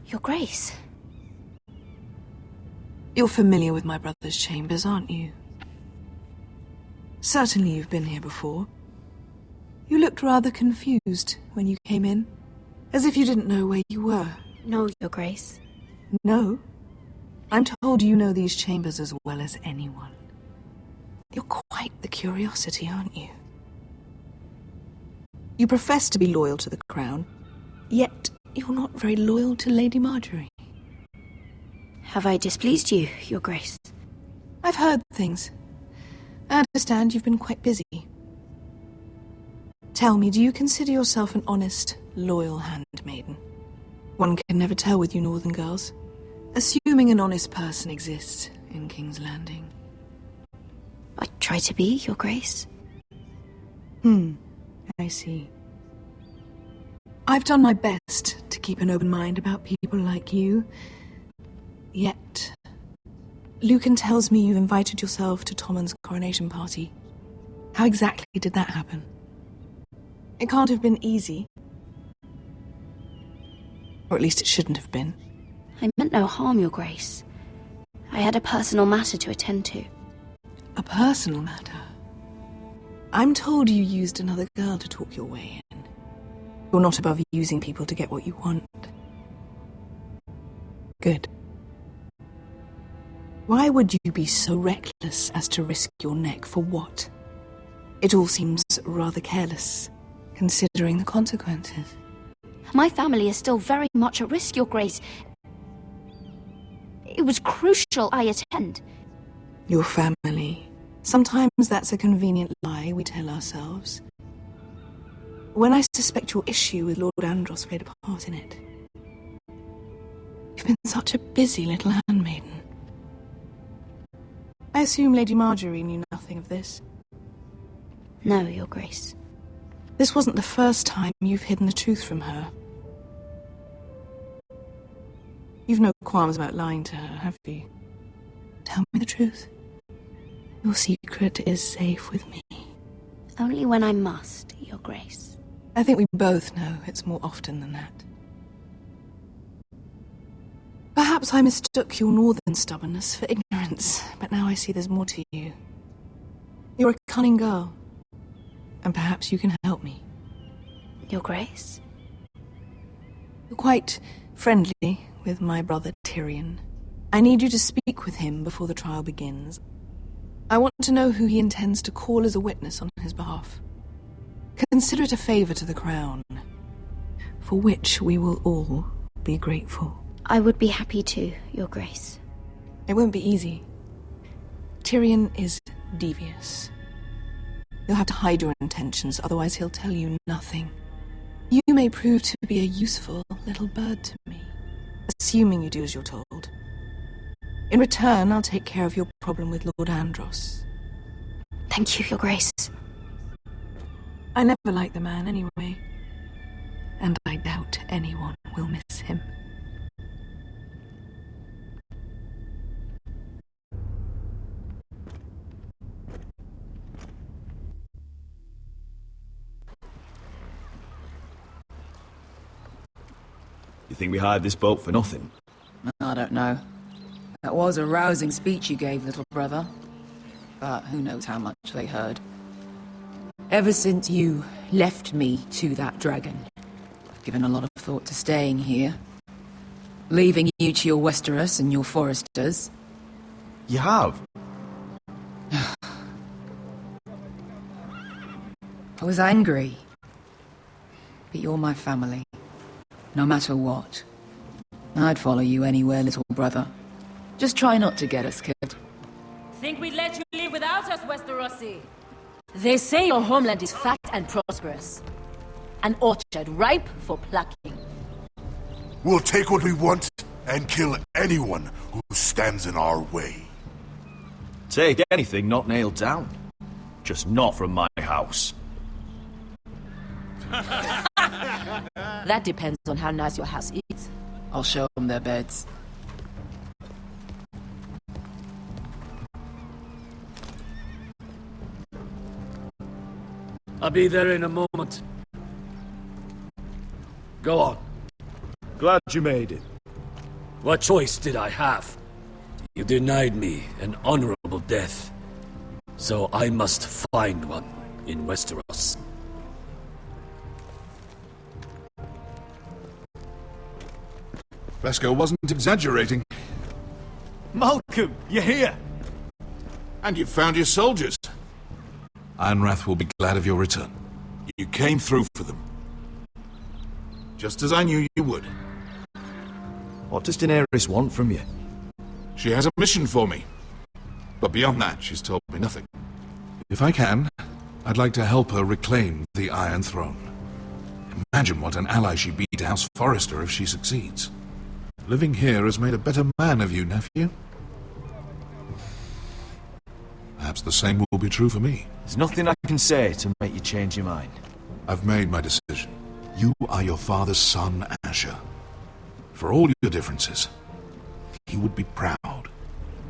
Your Grace. You're familiar with my brother's chambers, aren't you? Certainly you've been here before. You looked rather confused when you came in, as if you didn't know where you were. No, Your Grace. No? I'm told you know these chambers as well as anyone. You're quite the curiosity, aren't you? You profess to be loyal to the crown, yet you're not very loyal to Lady Marjorie. Have I displeased you, Your Grace? I've heard things. I understand you've been quite busy. Tell me, do you consider yourself an honest, loyal handmaiden? One can never tell with you northern girls. Assuming an honest person exists in King's Landing. I try to be, Your Grace. I see. I've done my best to keep an open mind about people like you. Yet, Lucan tells me you invited yourself to Tommen's coronation party. How exactly did that happen? It can't have been easy. Or at least it shouldn't have been. I meant no harm, Your Grace. I had a personal matter to attend to. A personal matter? I'm told you used another girl to talk your way in. You're not above using people to get what you want. Good. Why would you be so reckless as to risk your neck for what? It all seems rather careless, considering the consequences. My family is still very much at risk, Your Grace. It was crucial I attend. Your family. Sometimes that's a convenient lie we tell ourselves. When I suspect your issue with Lord Andros played a part in it. You've been such a busy little handmaiden. I assume Lady Marjorie knew nothing of this. No, Your Grace. This wasn't the first time you've hidden the truth from her. You've no qualms about lying to her, have you? Tell me the truth. Your secret is safe with me. Only when I must, Your Grace. I think we both know it's more often than that. Perhaps I mistook your northern stubbornness for ignorance, but now I see there's more to you. You're a cunning girl, and perhaps you can help me. Your Grace? You're quite friendly with my brother Tyrion. I need you to speak with him before the trial begins. I want to know who he intends to call as a witness on his behalf. Consider it a favor to the crown, for which we will all be grateful. I would be happy to, Your Grace. It won't be easy. Tyrion is devious. You'll have to hide your intentions, otherwise he'll tell you nothing. You may prove to be a useful little bird to me, assuming you do as you're told. In return, I'll take care of your problem with Lord Andros. Thank you, Your Grace. I never liked the man anyway, and I doubt anyone will miss him. You think we hired this boat for nothing? I don't know. That was a rousing speech you gave, little brother. But who knows how much they heard. Ever since you left me to that dragon, I've given a lot of thought to staying here. Leaving you to your Westeros and your foresters. You have? I was angry. But you're my family. No matter what. I'd follow you anywhere, little brother. Just try not to get us killed. Think we'd let you live without us, Westerosi? They say your homeland is fat and prosperous. An orchard ripe for plucking. We'll take what we want and kill anyone who stands in our way. Take anything not nailed down. Just not from my house. That depends on how nice your house is. I'll show them their beds. I'll be there in a moment. Go on. Glad you made it. What choice did I have? You denied me an honorable death. So I must find one in Westeros. Vesco wasn't exaggerating. Malcolm, you're here! And you've found your soldiers. Ironrath will be glad of your return. You came through for them. Just as I knew you would. What does Daenerys want from you? She has a mission for me. But beyond that, she's told me nothing. If I can, I'd like to help her reclaim the Iron Throne. Imagine what an ally she'd be to House Forrester if she succeeds. Living here has made a better man of you, nephew. Perhaps the same will be true for me. There's nothing I can say to make you change your mind. I've made my decision. You are your father's son, Asher. For all your differences, he would be proud.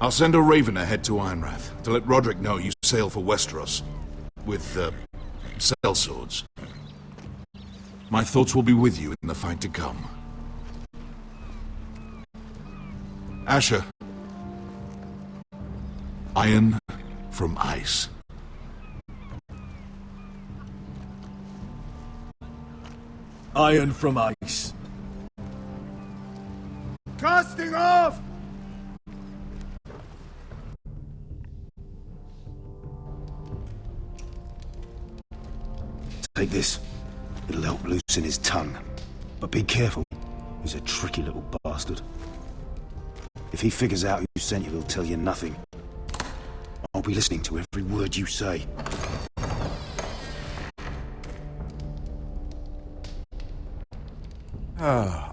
I'll send a raven ahead to Ironrath to let Roderick know you sail for Westeros with, sellswords. My thoughts will be with you in the fight to come. Asher. Iron from ice. Iron from ice. Casting off! Take this. It'll help loosen his tongue. But be careful. He's a tricky little bastard. If he figures out who sent you, he'll tell you nothing. I'll be listening to every word you say.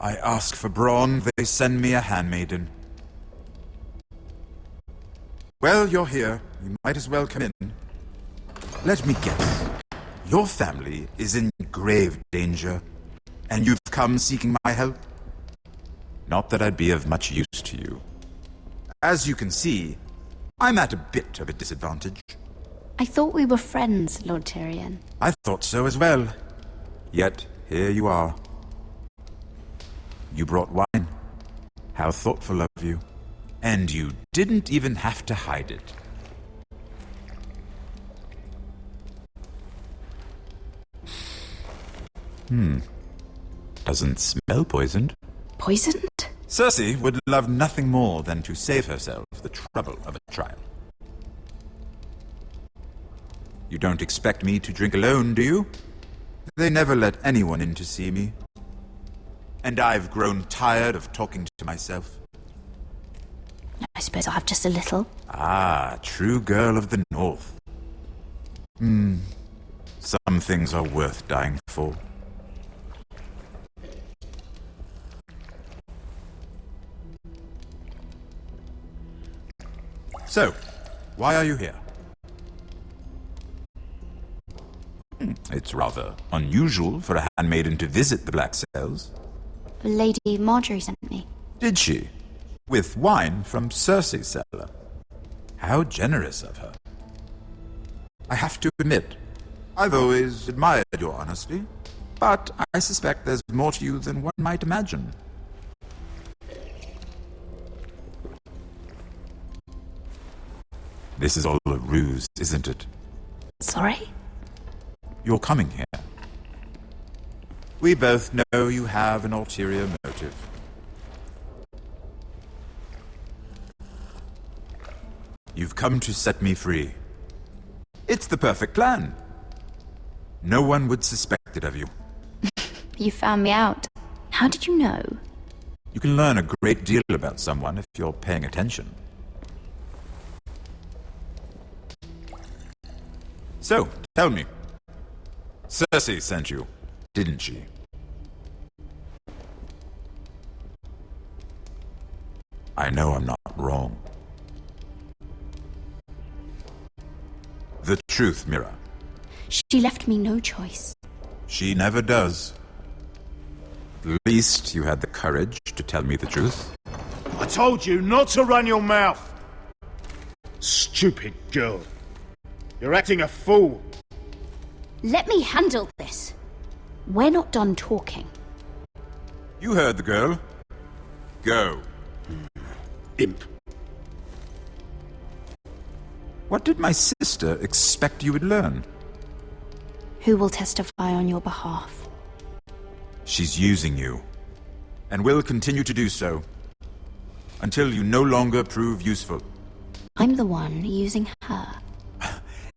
I ask for brawn, they send me a handmaiden. Well, you're here. You might as well come in. Let me guess. Your family is in grave danger, and you've come seeking my help? Not that I'd be of much use to you. As you can see, I'm at a bit of a disadvantage. I thought we were friends, Lord Tyrion. I thought so as well. Yet, here you are. You brought wine. How thoughtful of you. And you didn't even have to hide it. Doesn't smell poisoned. Poisoned? Cersei would love nothing more than to save herself the trouble of a trial. You don't expect me to drink alone, do you? They never let anyone in to see me. And I've grown tired of talking to myself. I suppose I'll have just a little. Ah, true girl of the North. Some things are worth dying for. So, why are you here? It's rather unusual for a handmaiden to visit the Black Cells. Lady Marjorie sent me. Did she? With wine from Cersei's cellar. How generous of her. I have to admit, I've always admired your honesty, but I suspect there's more to you than one might imagine. This is all a ruse, isn't it? Sorry? You're coming here. We both know you have an ulterior motive. You've come to set me free. It's the perfect plan. No one would suspect it of you. You found me out. How did you know? You can learn a great deal about someone if you're paying attention. So, tell me. Cersei sent you, didn't she? I know I'm not wrong. The truth, Mira. She left me no choice. She never does. At least you had the courage to tell me the truth. I told you not to run your mouth! Stupid girl. You're acting a fool. Let me handle this. We're not done talking. You heard the girl. Go. imp. What did my sister expect you would learn? Who will testify on your behalf? She's using you, and will continue to do so, until you no longer prove useful. I'm the one using her.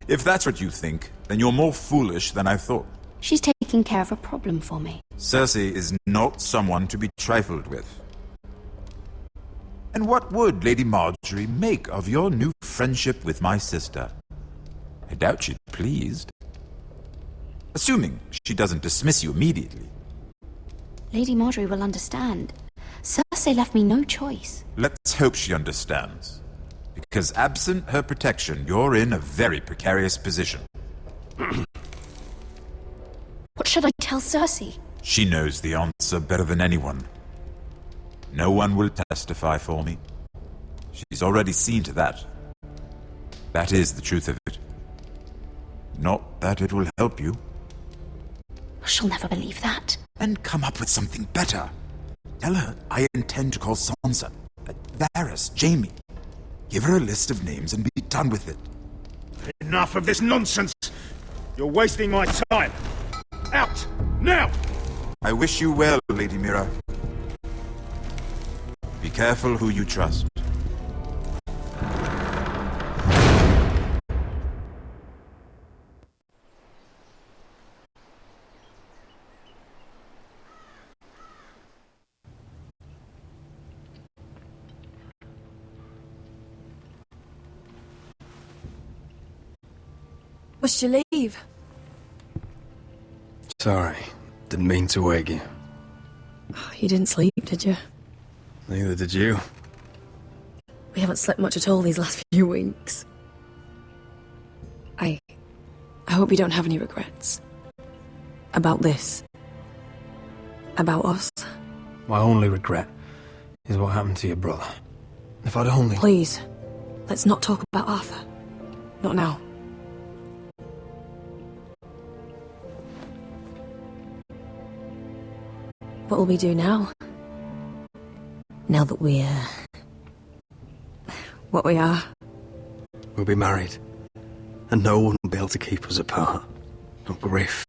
If that's what you think, then you're more foolish than I thought. She's taking care of a problem for me. Cersei is not someone to be trifled with. And what would Lady Marjorie make of your new friendship with my sister? I doubt she'd be pleased. Assuming she doesn't dismiss you immediately. Lady Marjorie will understand. Cersei left me no choice. Let's hope she understands. Because absent her protection, you're in a very precarious position. What should I tell Cersei? She knows the answer better than anyone. No one will testify for me. She's already seen to that. That is the truth of it. Not that it will help you. She'll never believe that. Then come up with something better. Tell her I intend to call Sansa, Varys, Jaime. Give her a list of names and be done with it. Enough of this nonsense! You're wasting my time! Out! Now! I wish you well, Lady Mira. Be careful who you trust. Must you leave? Sorry, didn't mean to wake you. You didn't sleep, did you? Neither did you. We haven't slept much at all these last few weeks. I hope you don't have any regrets. About this. About us. My only regret is what happened to your brother. If I'd only... Please, let's not talk about Arthur. Not now. What will we do now? Now that we're... what we are. We'll be married. And no one will be able to keep us apart. Not Griff,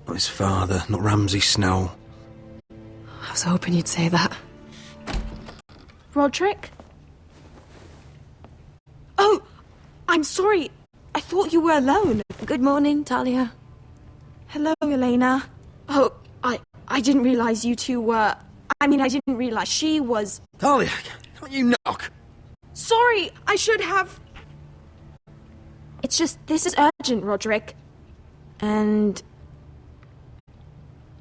not his father, not Ramsay Snow. I was hoping you'd say that. Roderick? Oh, I'm sorry. I thought you were alone. Good morning, Talia. Hello, Elena. Oh, I didn't realize you two were... I didn't realize she was... Talia, can't you knock? Sorry, I should have... It's just, this is urgent, Roderick. And...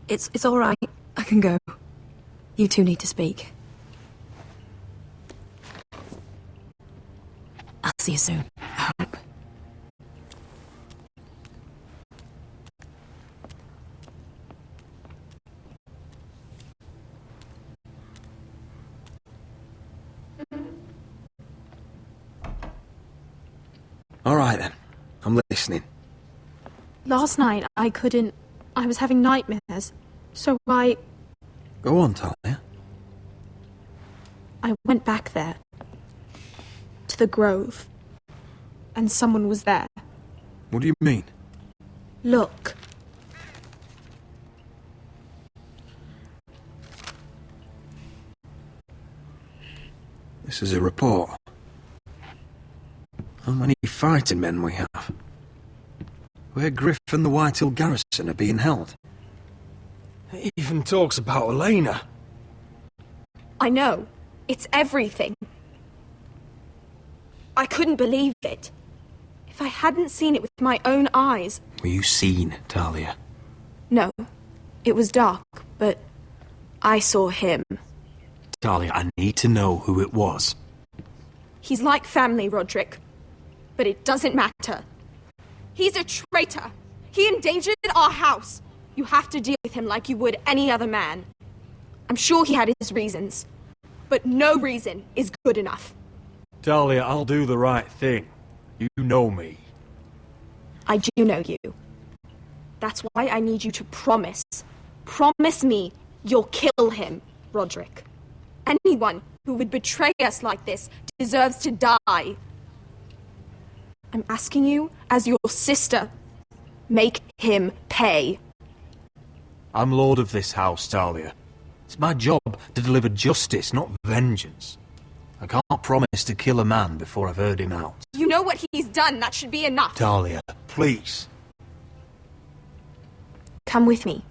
It's all right. I can go. You two need to speak. I'll see you soon, I hope. All right, then. I'm listening. Last night, I was having nightmares. So I Go on, Talia. went back there. To the grove. And someone was there. What do you mean? Look. This is a report. How many fighting men we have? Where Griff and the Whitehill garrison are being held. It even talks about Elena. I know. It's everything. I couldn't believe it. If I hadn't seen it with my own eyes... Were you seen, Talia? No. It was dark, but I saw him. Talia, I need to know who it was. He's like family, Roderick. But it doesn't matter. He's a traitor. He endangered our house. You have to deal with him like you would any other man. I'm sure he had his reasons. But no reason is good enough. Talia, I'll do the right thing. You know me. I do know you. That's why I need you to promise. Promise me you'll kill him, Roderick. Anyone who would betray us like this deserves to die. I'm asking you, as your sister, make him pay. I'm lord of this house, Talia. It's my job to deliver justice, not vengeance. I can't promise to kill a man before I've heard him out. You know what he's done. That should be enough. Talia, please. Come with me.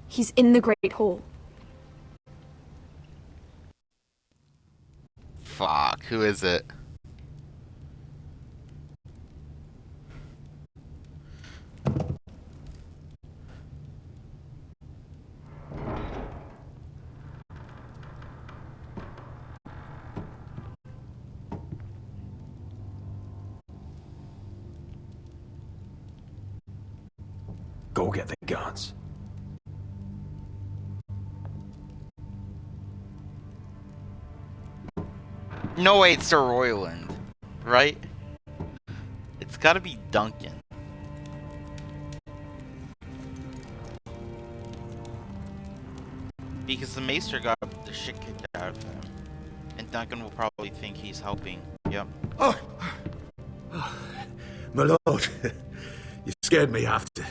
He's in the Great Hall. Fuck, who is it? Go get the guards. No, wait, Sir Royland, right? It's gotta be Duncan. Because the Maester got the shit kicked out of him. And Duncan will probably think he's helping. Yep. Oh! My lord, you scared me after.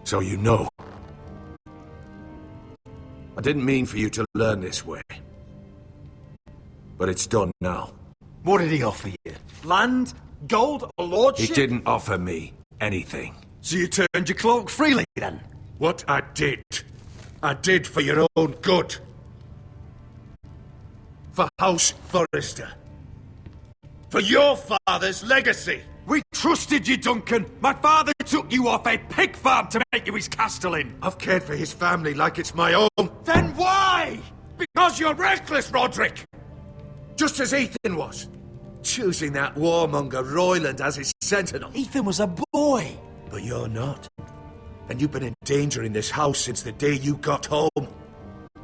So you know. I didn't mean for you to learn this way. But it's done now. What did he offer you? Land? Gold? Or lordship? He didn't offer me anything. So you turned your cloak freely, then? What I did for your own good. For House Forrester. For your father's legacy. We trusted you, Duncan. My father took you off a pig farm to make you his castellan. I've cared for his family like it's my own. Then why? Because you're reckless, Roderick! Just as Ethan was. Choosing that warmonger Royland as his sentinel. Ethan was a boy. But you're not. And you've been in danger in this house since the day you got home.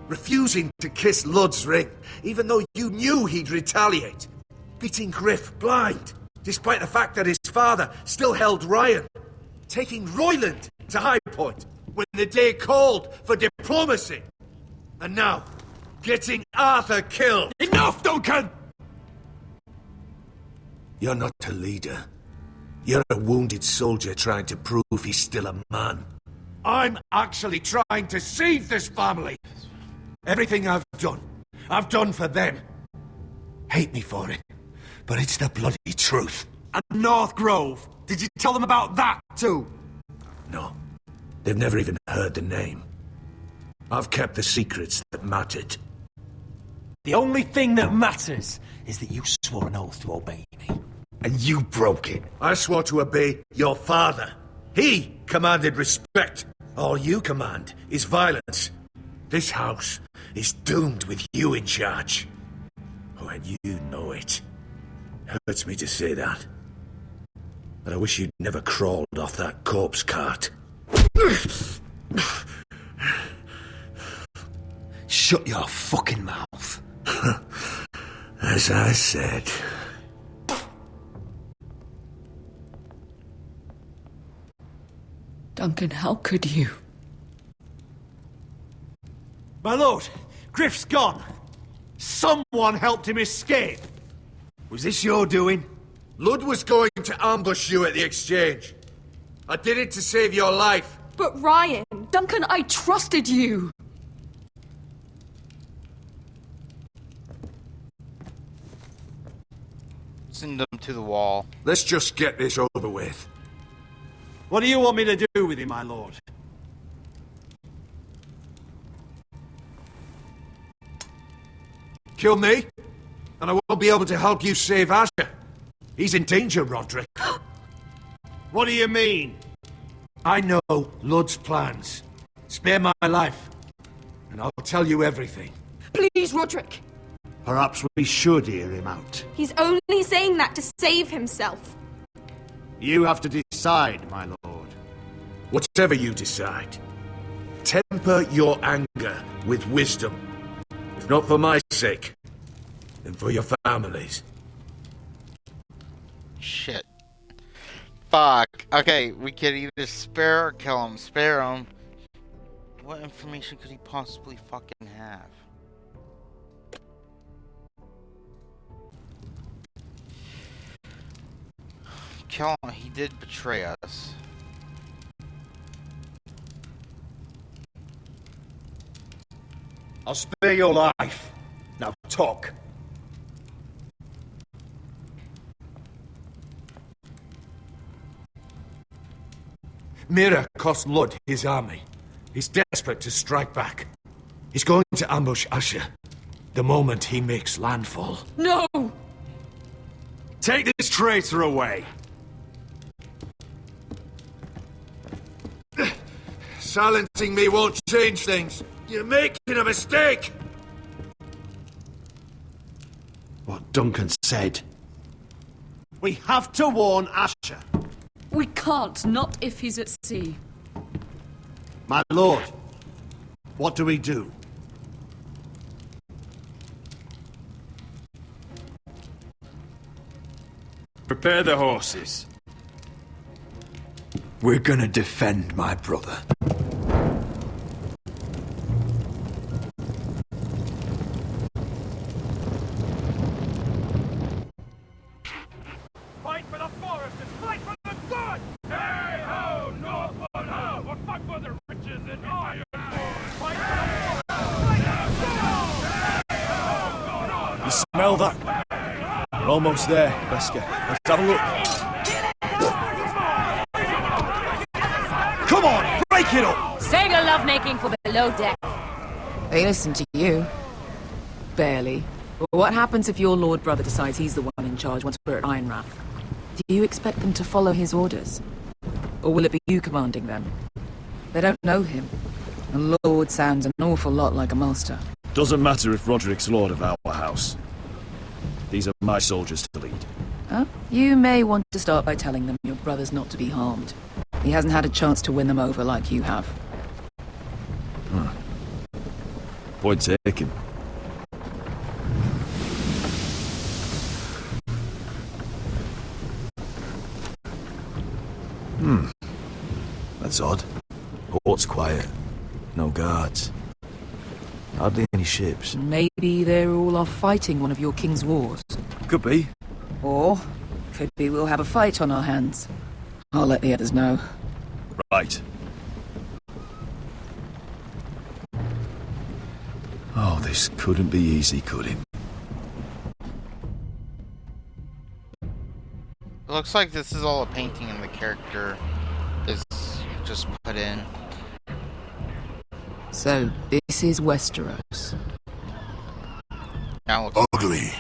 Refusing to kiss Lud's ring, even though you knew he'd retaliate. Beating Griff blind, despite the fact that his father still held Ryan. Taking Royland to High Point when the day called for diplomacy. And now, getting Arthur killed. Enough, Duncan! You're not a leader. You're a wounded soldier trying to prove he's still a man. I'm actually trying to save this family. Everything I've done for them. Hate me for it, but it's the bloody truth. And North Grove? Did you tell them about that, too? No. They've never even heard the name. I've kept the secrets that mattered. The only thing that matters is that you swore an oath to obey me. And you broke it. I swore to obey your father. He commanded respect. All you command is violence. This house is doomed with you in charge. Oh, and you know it. Hurts me to say that. But I wish you'd never crawled off that corpse cart. Shut your fucking mouth. As I said. Duncan, how could you? My lord, Griff's gone. Someone helped him escape. Was this your doing? Lud was going to ambush you at the exchange. I did it to save your life. But Ryan... Duncan, I trusted you! Send them to the wall. Let's just get this over with. What do you want me to do with him, my lord? Kill me, and I won't be able to help you save Asher. He's in danger, Roderick. What do you mean? I know Lud's plans. Spare my life, and I'll tell you everything. Please, Roderick. Perhaps we should hear him out. He's only saying that to save himself. You have to decide, my lord. Whatever you decide, temper your anger with wisdom. If not for my sake, then for your families. Shit. Fuck. Okay, we could either spare or kill him. Spare him. What information could he possibly fucking have? He did betray us. I'll spare your life. Now talk. Mira cost Lud his army. He's desperate to strike back. He's going to ambush Asher the moment he makes landfall. No! Take this traitor away. Silencing me won't change things. You're making a mistake. What Duncan said. We have to warn Asher. We can't, not if he's at sea. My lord, what do we do? Prepare the horses. We're gonna defend my brother. Fight for the forest and fight for the sun! Hey ho, Northwood ho! We'll fight for the riches and iron! Fight for the forest! You smell that? We're almost there, Wesker. Let's have a look. Come on, break it up! Save your lovemaking for below deck. They listen to you. Barely. But what happens if your lord brother decides he's the one in charge once we're at Ironrath? Do you expect them to follow his orders? Or will it be you commanding them? They don't know him. A lord sounds an awful lot like a master. Doesn't matter if Roderick's lord of our house. These are my soldiers to lead. Huh? You may want to start by telling them your brother's not to be harmed. He hasn't had a chance to win them over like you have. Point taken. That's odd. Port's quiet. No guards. Hardly any ships. Maybe they're all off fighting one of your king's wars. Could be. Or, could be we'll have a fight on our hands. I'll let the others know. Right. Oh, this couldn't be easy, could it? It looks like this is all a painting and the character is just put in. So, this is Westeros. Now it looks ugly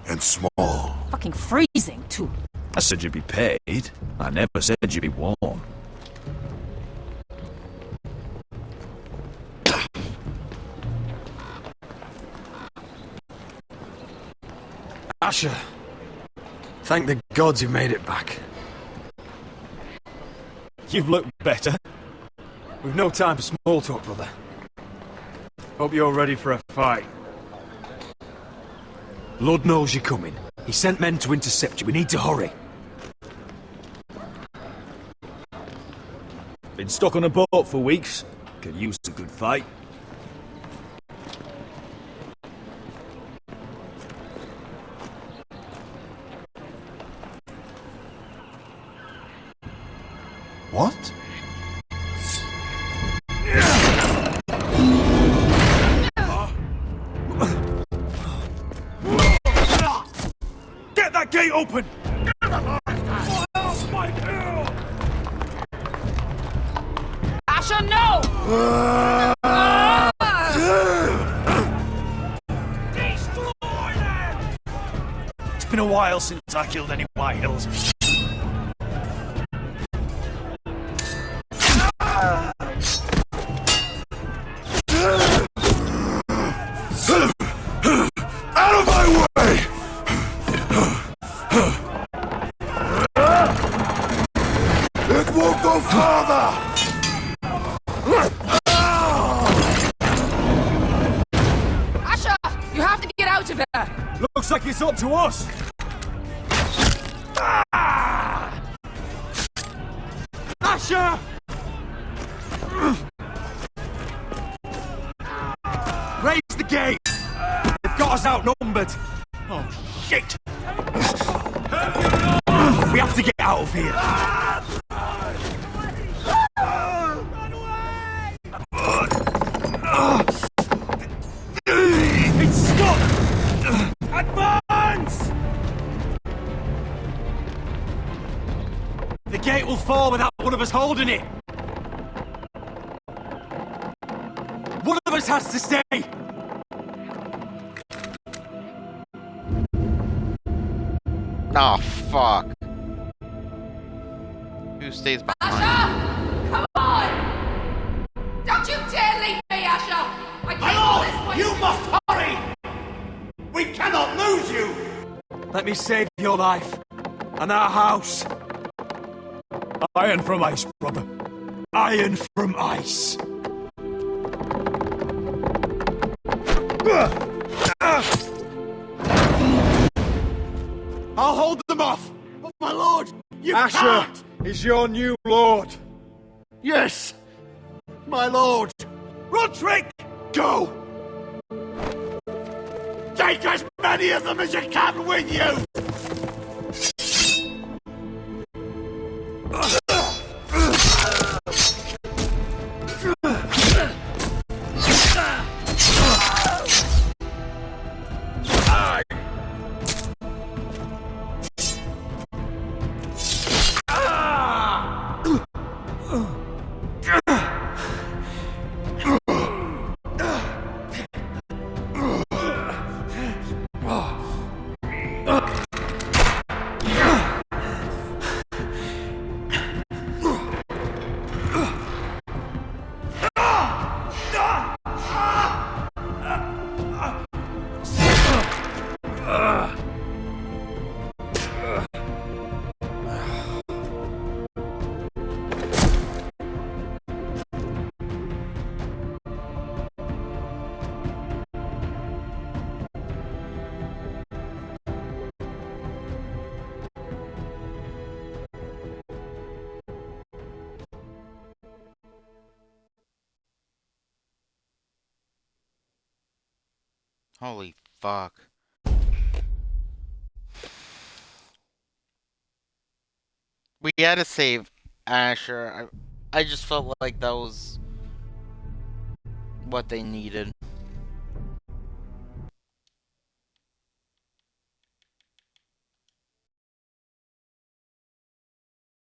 and small. Fucking freezing, too. I said you'd be paid. I never said you'd be warm. Asher, thank the gods you made it back. You've looked better. We've no time for small talk, brother. Hope you're ready for a fight. Lord knows you're coming. He sent men to intercept you. We need to hurry. Been stuck on a boat for weeks. Could use a good fight. What? Get that gate open! Asher, no! It's been a while since I killed any White Hills. Out of my way! It won't go farther! Asher, you have to get out of here! Looks like it's up to us! Asher! outnumbered. Oh, shit! We have to get out of here. It's stuck! Advance! The gate will fall without one of us holding it. One of us has to stay. Oh, fuck. Who stays behind? Asher! Come on! Don't you dare leave me, Asher! My lord, you must hurry! We cannot lose you! Let me save your life and our house. Iron from ice, brother. Iron from ice. I'll hold them off! But my lord, you Asher can't! is your new lord. Yes, my lord. Roderick, go! Take as many of them as you can with you! Holy fuck. We had to save Asher. I just felt like that was what they needed.